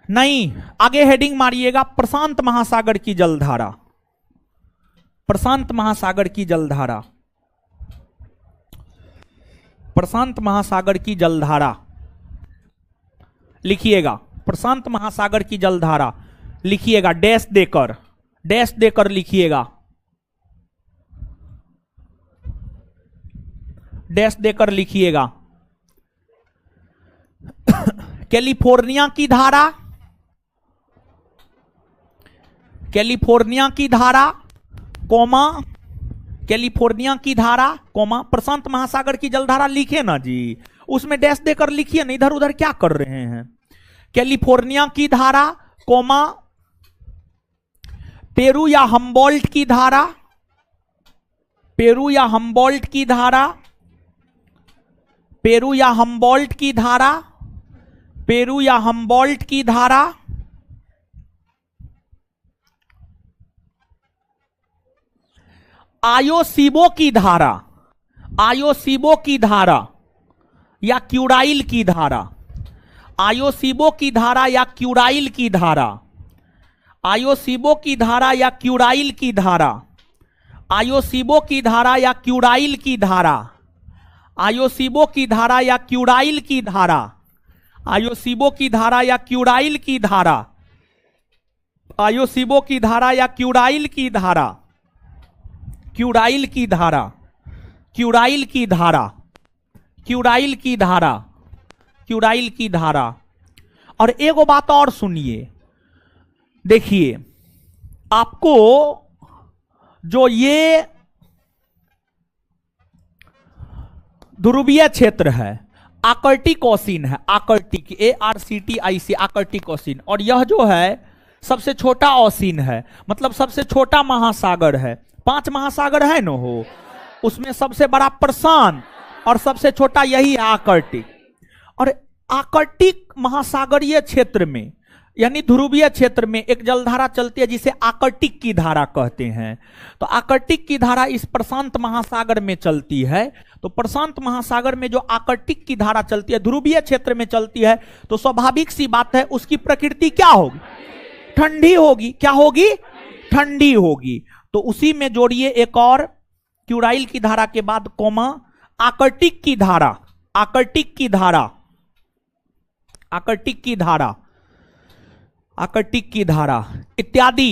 नहीं आगे हेडिंग मारिएगा, प्रशांत महासागर की जलधारा। प्रशांत महासागर की जलधारा, प्रशांत महासागर की जलधारा लिखिएगा। प्रशांत महासागर की जलधारा लिखिएगा, डैश देकर लिखिएगा, डैश देकर लिखिएगा। कैलिफोर्निया की धारा, कैलिफोर्निया की धारा, कोमा, कैलिफोर्निया की धारा, कोमा, प्रशांत महासागर की जलधारा लिखे ना जी, उसमें डैश देकर लिखिए ना, इधर उधर क्या कर रहे हैं? कैलिफोर्निया की धारा, कोमा, पेरू या हम्बोल्ट की धारा, पेरू या हम्बोल्ट की धारा, पेरू या हम्बोल्ट की धारा, पेरू या हम्बोल्ट की धारा, आयोसीबो की धारा, आयोसीबो की धारा या क्यूराइल की धारा, आयोसीबो की धारा या क्यूराइल की धारा, आयोसीबो की धारा या क्यूराइल की धारा, आयोसीबो की धारा या क्यूराइल की धारा, आयोसीबो की धारा या क्यूराइल की धारा, आयोसीबो की धारा या क्यूराइल की धारा, आयोसीबो की धारा या क्यूराइल की धारा, क्यूराइल की धारा, क्यूराइल की धारा, क्यूराइल की धारा, क्यूराइल की धारा। और एगो बात और सुनिए, देखिए आपको जो ये ध्रुवीय क्षेत्र है आर्कटिक है, आर्कटिक ARCTIC आर्कटिक, और यह जो है सबसे छोटा ओशिन है, मतलब सबसे छोटा महासागर है। 5 महासागर है न हो, उसमें सबसे बड़ा प्रशांत और सबसे छोटा यही है आर्कटिक। और आर्कटिक महासागरीय क्षेत्र में यानी ध्रुवीय क्षेत्र में एक जलधारा चलती है जिसे आर्कटिक की धारा कहते हैं। तो आर्कटिक की धारा इस प्रशांत महासागर में चलती है। तो प्रशांत महासागर में जो आर्कटिक की धारा चलती है, ध्रुवीय क्षेत्र में चलती है, तो स्वाभाविक सी बात है उसकी प्रकृति क्या होगी? ठंडी होगी। क्या होगी? ठंडी होगी। तो उसी में जोड़िए एक और, क्यूराइल की धारा के बाद कोमा आर्कटिक की धारा, आर्कटिक की धारा, आर्कटिक की धारा, आर्कटिक की धारा इत्यादि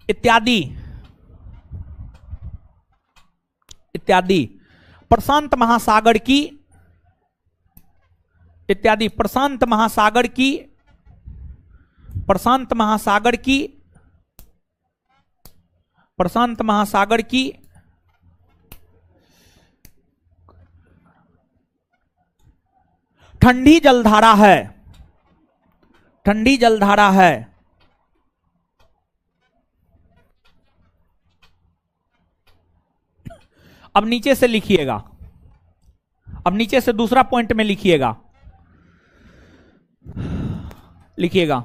इत्यादि इत्यादि, प्रशांत महासागर की इत्यादि, प्रशांत महासागर की, प्रशांत महासागर की, प्रशांत महासागर की ठंडी जलधारा है, ठंडी जलधारा है। अब नीचे से लिखिएगा, अब नीचे से दूसरा पॉइंट में लिखिएगा, लिखिएगा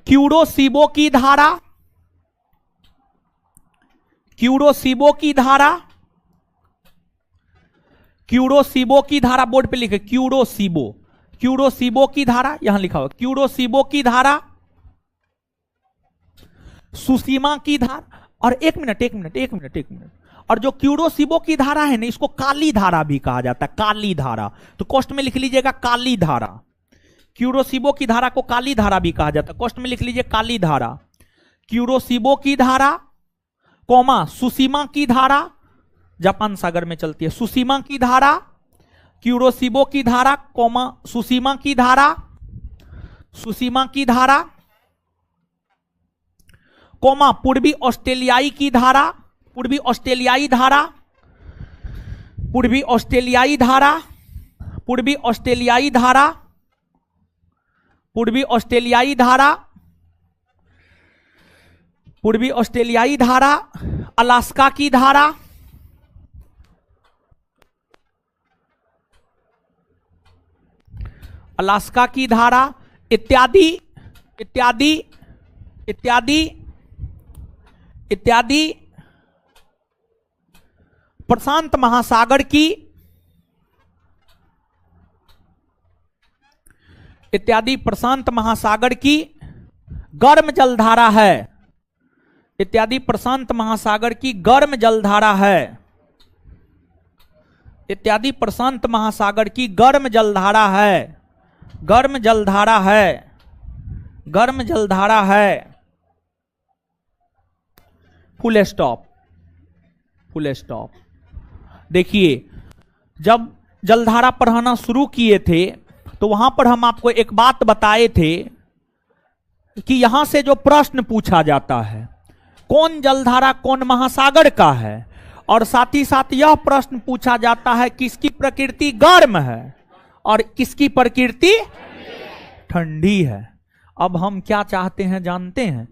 क्यूरोसीबो की धारा, क्यूरोसीबो की धारा, क्यूरोसीबो की धारा, बोर्ड पे लिखे क्यूरोसीबो, क्यूरोसीबो की धारा, यहां लिखा हुआ क्यूरोसीबो की धारा, सुसीमा की धारा। और एक मिनट एक मिनट एक मिनट एक मिनट, और जो क्यूरोसीबो की धारा है ना, इसको काली धारा भी कहा जाता है, काली धारा। तो कोष्ट में लिख लीजिएगा काली धारा। क्यूरोसीबो की धारा को काली धारा भी कहा जाता है, कोष्ट में लिख लीजिए काली धारा। क्यूरोसीबो की धारा कोमा सुसीमा की धारा, जापान सागर में चलती है, सुसीमा की धारा, क्यूरोसीबो की धारा कोमा सुसीमा की धारा, सुसीमा की धारा कोमा पूर्वी ऑस्ट्रेलियाई की धारा, पूर्वी ऑस्ट्रेलियाई धारा, पूर्वी ऑस्ट्रेलियाई धारा, पूर्वी ऑस्ट्रेलियाई धारा, पूर्वी ऑस्ट्रेलियाई धारा, पूर्वी ऑस्ट्रेलियाई धारा, अलास्का की धारा, अलास्का की धारा इत्यादि इत्यादि इत्यादि इत्यादि, प्रशांत महासागर की इत्यादि, प्रशांत महासागर की गर्म जलधारा है, इत्यादि प्रशांत महासागर की गर्म जलधारा है, इत्यादि प्रशांत महासागर की गर्म जलधारा है, गर्म जलधारा है, गर्म जलधारा है। Full stop, full stop. देखिए जब जलधारा पढ़ाना शुरू किए थे तो वहां पर हम आपको एक बात बताए थे कि यहां से जो प्रश्न पूछा जाता है कौन जलधारा कौन महासागर का है, और साथ ही साथ यह प्रश्न पूछा जाता है किसकी प्रकृति गर्म है और किसकी प्रकृति ठंडी है। अब हम क्या चाहते हैं जानते हैं?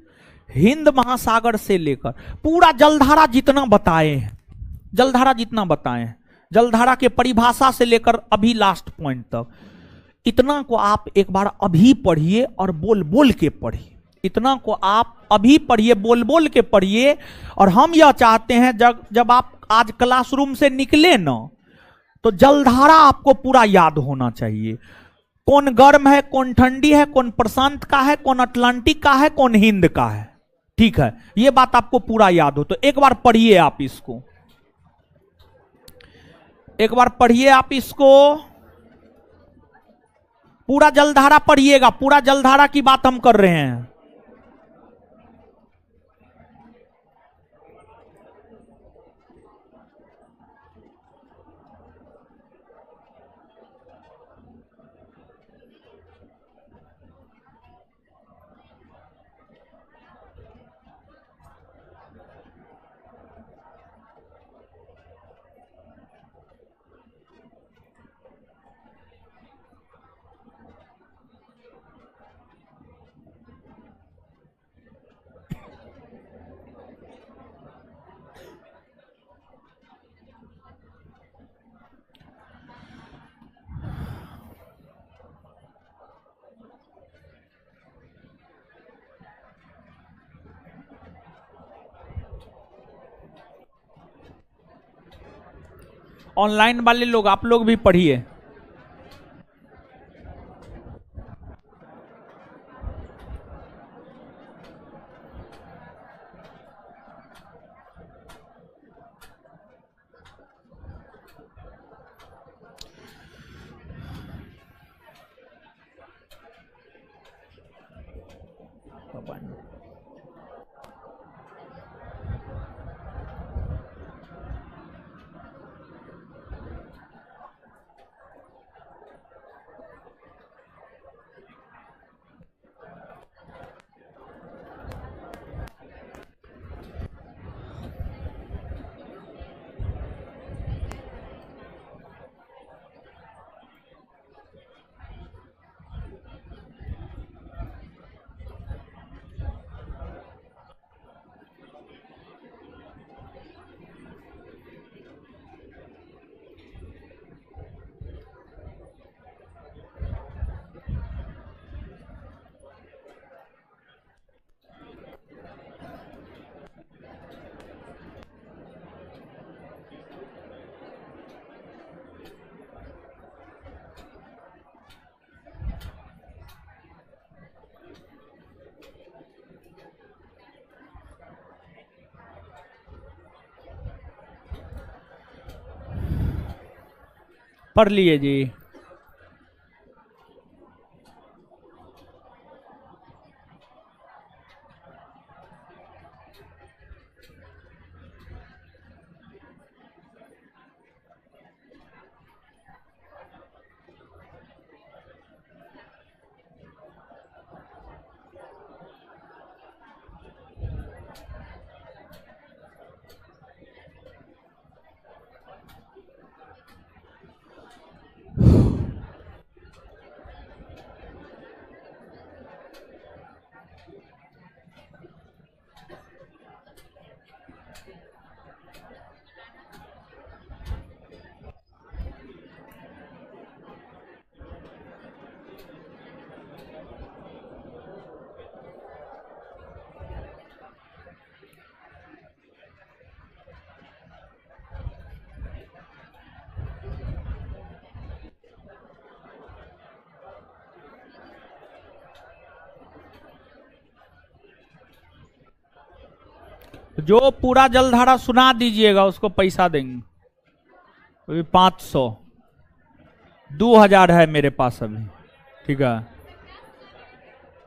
हिंद महासागर से लेकर पूरा जलधारा जितना बताए हैं, जलधारा जितना बताए हैं, जलधारा के परिभाषा से लेकर अभी लास्ट पॉइंट तक, इतना को आप एक बार अभी पढ़िए और बोल बोल के पढ़िए, इतना को आप अभी पढ़िए, बोल बोल के पढ़िए। और हम यह चाहते हैं जब आप आज क्लासरूम से निकले ना, तो जलधारा आपको पूरा याद होना चाहिए। कौन गर्म है, कौन ठंडी है, कौन प्रशांत का है, कौन अटलांटिक का है, कौन हिंद का है, ठीक है, ये बात आपको पूरा याद हो तो एक बार पढ़िए आप इसको, एक बार पढ़िए आप इसको, पूरा जलधारा पढ़िएगा, पूरा जलधारा की बात हम कर रहे हैं। ऑनलाइन वाले लोग, आप लोग भी पढ़िए। पढ़ लिए जी। जो पूरा जलधारा सुना दीजिएगा उसको पैसा देंगे। अभी 500 2000 है मेरे पास अभी, ठीक है।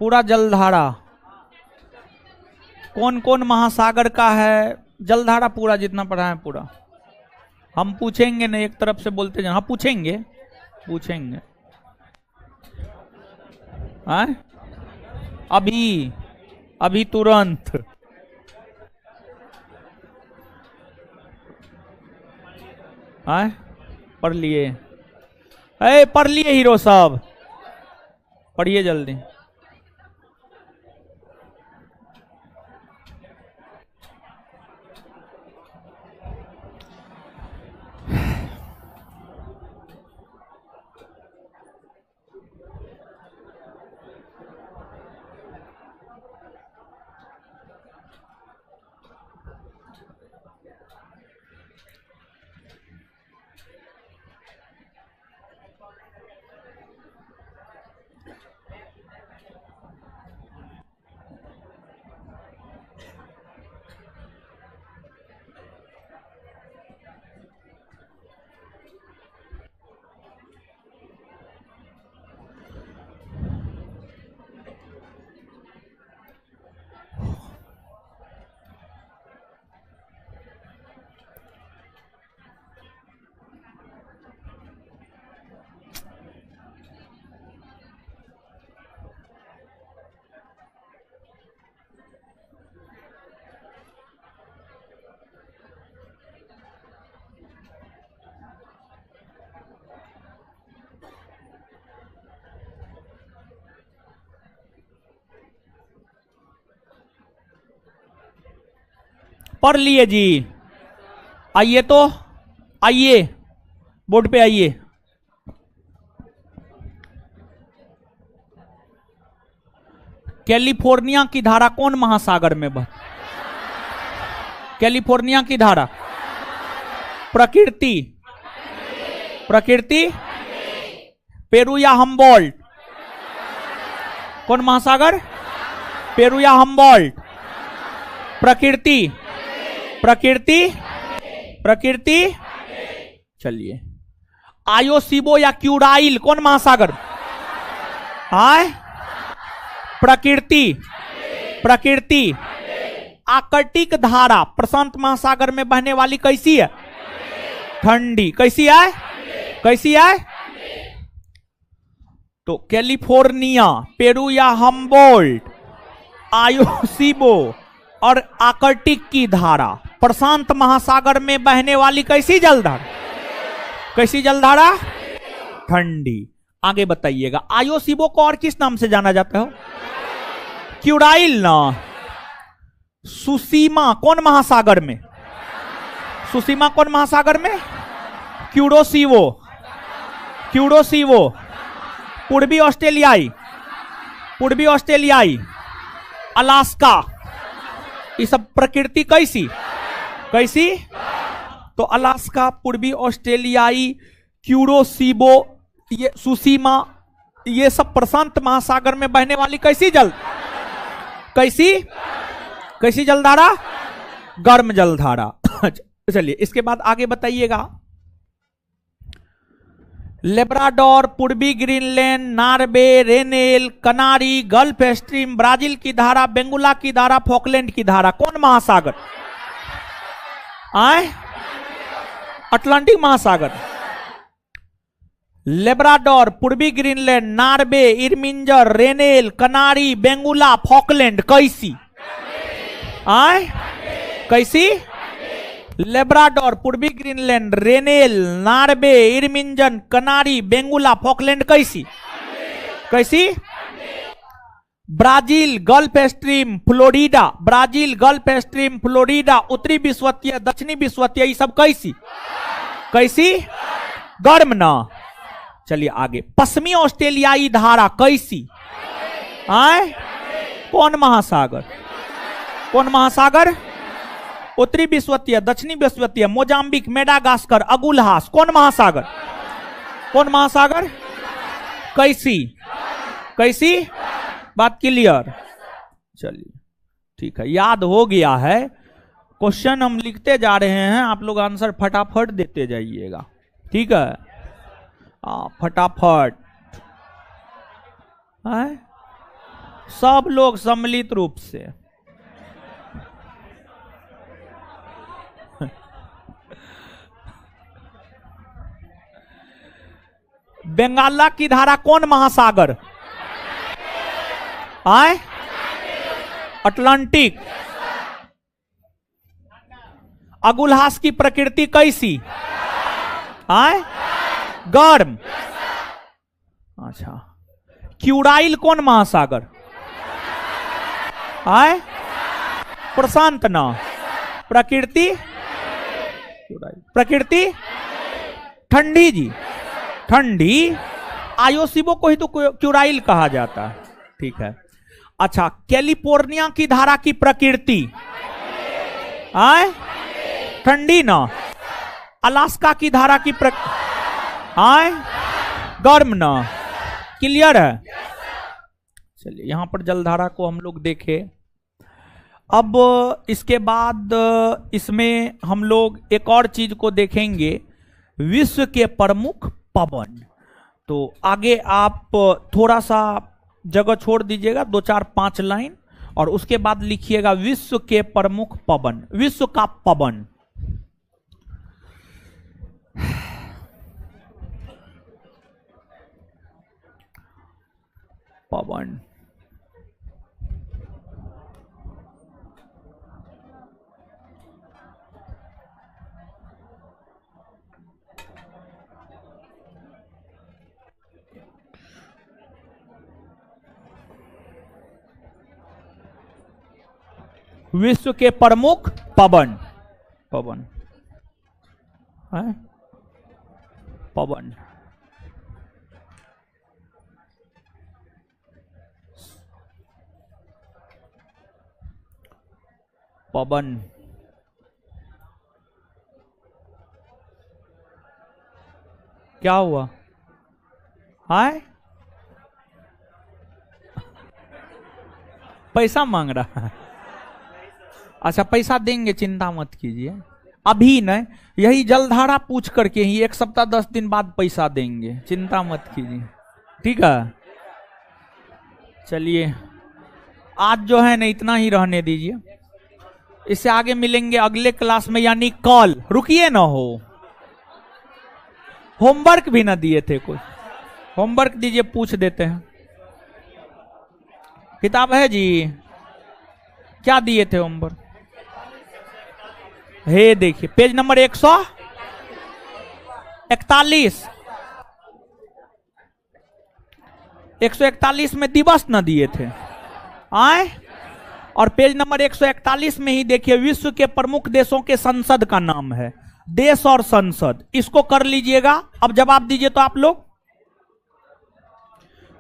पूरा जलधारा कौन कौन महासागर का है, जलधारा पूरा जितना पढ़ा है पूरा। हम पूछेंगे ना, एक तरफ से बोलते जाए। हाँ पूछेंगे, पूछेंगे। हाँ अभी, अभी तुरंत। हाँ पढ़ लिए, अरे पढ़ लिए हीरो साहब, पढ़िए जल्दी। पढ़ लिए जी। आइए तो, आइए बोर्ड पे आइए। कैलिफोर्निया की धारा कौन महासागर में बह? कैलिफोर्निया की धारा प्रकृति, प्रकृति, पेरू या हम्बोल्ट? कौन महासागर? पेरू या हम्बोल्ट? प्रकृति, प्रकृति, प्रकृति। चलिए, आयोसीबो या क्यूराइल कौन महासागर? हाय, प्रकृति, प्रकृति। आर्कटिक धारा प्रशांत महासागर में बहने वाली कैसी है? ठंडी। कैसी है? कैसी है? तो कैलिफोर्निया, पेरू या हम्बोल्ट, आयोसीबो और आर्कटिक की धारा प्रशांत महासागर में बहने वाली कैसी जलधारा? कैसी जलधारा? ठंडी। आगे बताइएगा, आयोसीबो को और किस नाम से जाना जाता है? क्यूराइल ना। सुसीमा कौन महासागर में? सुसीमा कौन महासागर में? क्यूरोसीवो, क्यूरोसीवो। पूर्वी ऑस्ट्रेलियाई, पूर्वी ऑस्ट्रेलियाई, अलास्का, ये सब प्रकृति कैसी? कैसी? तो अलास्का, पूर्वी ऑस्ट्रेलियाई, क्यूरोसीबो, ये सुसीमा, ये सब प्रशांत महासागर में बहने वाली कैसी जल? कैसी? कैसी जलधारा? गर्म जलधारा। चलिए, इसके बाद आगे बताइएगा। लेब्राडोर, पूर्वी ग्रीनलैंड, नॉर्वे, रेनेल, कनारी, गल्फ स्ट्रीम, ब्राजील की धारा, बेंगुला की धारा, फॉकलैंड की धारा कौन महासागर? आए? अटलांटिक महासागर। लेब्राडोर, पूर्वी ग्रीनलैंड, नॉर्वे, इरमिंजर, रेनेल, कनारी, बेंगुला, फॉकलैंड कैसी? आए? कैसी? लेब्राडोर, पूर्वी ग्रीनलैंड, रेनेल, नॉर्वे, इरमिंजन, कनारी, बेंगुला, फॉकलैंड कैसी? कैसी? Brazil, gulf stream, Florida, Brazil, gulf stream, Florida, उत्तरी विषुवतीय, दक्षिणी विषुवतीय, ये सब कैसी? कैसी? गर्म ना। चलिए आगे, पश्चिमी ऑस्ट्रेलियाई धारा कैसी? आए? कौन महासागर? कौन महासागर? उत्तरी विषुवतीय, दक्षिणी विषुवतीय, मोजाम्बिक, मेडागास्कर, अगुलहास कौन महासागर? कौन महासागर? कैसी? कैसी? बात क्लियर? चलिए ठीक है, याद हो गया है। क्वेश्चन हम लिखते जा रहे हैं, आप लोग आंसर फटाफट देते जाइएगा, ठीक है? फटाफट। सब लोग सम्मिलित रूप से। बंगाला की धारा कौन महासागर? आए? अटलांटिक। अगुलहास की प्रकृति कैसी? आए? गर्म। अच्छा, क्यूराइल कौन महासागर? आए? प्रशांत ना। प्रकृति? प्रकृति ठंडी जी, ठंडी। आयोसीबो को ही तो क्यूराइल कहा जाता है, ठीक है। अच्छा, कैलिफोर्निया की धारा की प्रकृति? आए? ठंडी ना। अलास्का की धारा की आए? गर्म ना। क्लियर है? चलिए, यहां पर जलधारा को हम लोग देखें। अब इसके बाद इसमें हम लोग एक और चीज को देखेंगे, विश्व के प्रमुख पवन। तो आगे आप थोड़ा सा जगह छोड़ दीजिएगा, 2 4 5 लाइन, और उसके बाद लिखिएगा विश्व के प्रमुख पवन। विश्व का पवन। पवन विश्व के प्रमुख पवन, पवन है, पवन। पवन, क्या हुआ? हाय, पैसा मांग रहा है। अच्छा पैसा देंगे, चिंता मत कीजिए। अभी नहीं, यही जलधारा पूछ करके ही 1 सप्ताह 10 दिन बाद पैसा देंगे, चिंता मत कीजिए, ठीक है। चलिए आज जो है ना इतना ही रहने दीजिए, इससे आगे मिलेंगे अगले क्लास में, यानी कल। रुकिए ना, हो होमवर्क भी ना दिए थे, कोई होमवर्क दीजिए, पूछ देते हैं। किताब है जी, क्या दिए थे होमवर्क? हे देखिए पेज नंबर 141, 141 में दिवस न दिए थे आए। और पेज नंबर 141 में ही देखिए विश्व के प्रमुख देशों के संसद का नाम है, देश और संसद, इसको कर लीजिएगा। अब जवाब दीजिए तो आप लोग।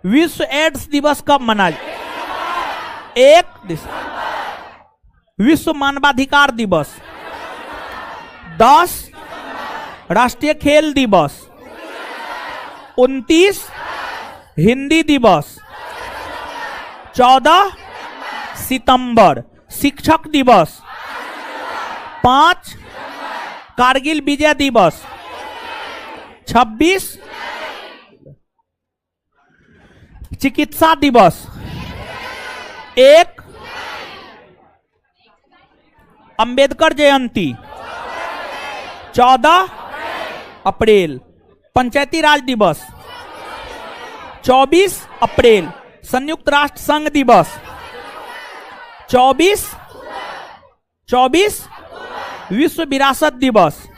विश्व एड्स दिवस कब मनाया? 1 दिसंबर। विश्व मानवाधिकार दिवस 10। राष्ट्रीय खेल दिवस 29। हिंदी दिवस 14 सितंबर। शिक्षक दिवस 5। कारगिल विजय दिवस 26। चिकित्सा दिवस 1। अंबेडकर जयंती 14 अप्रैल। पंचायती राज दिवस 24 अप्रैल। संयुक्त राष्ट्र संघ दिवस 24। विश्व विरासत दिवस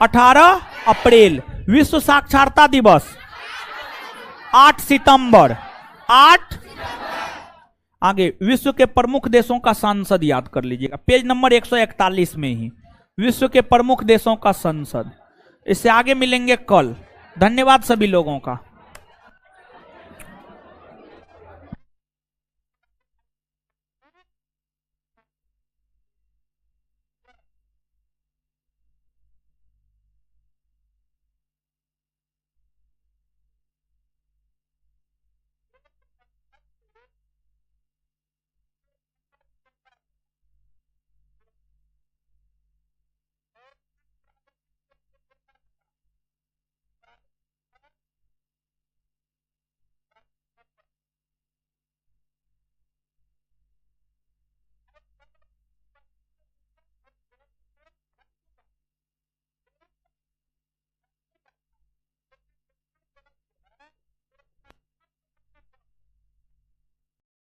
18 अप्रैल। विश्व साक्षरता दिवस 8 सितंबर। 8 आगे विश्व के प्रमुख देशों का संसद याद कर लीजिएगा, पेज नंबर 141 में ही विश्व के प्रमुख देशों का संसद। इससे आगे मिलेंगे कल। धन्यवाद सभी लोगों का।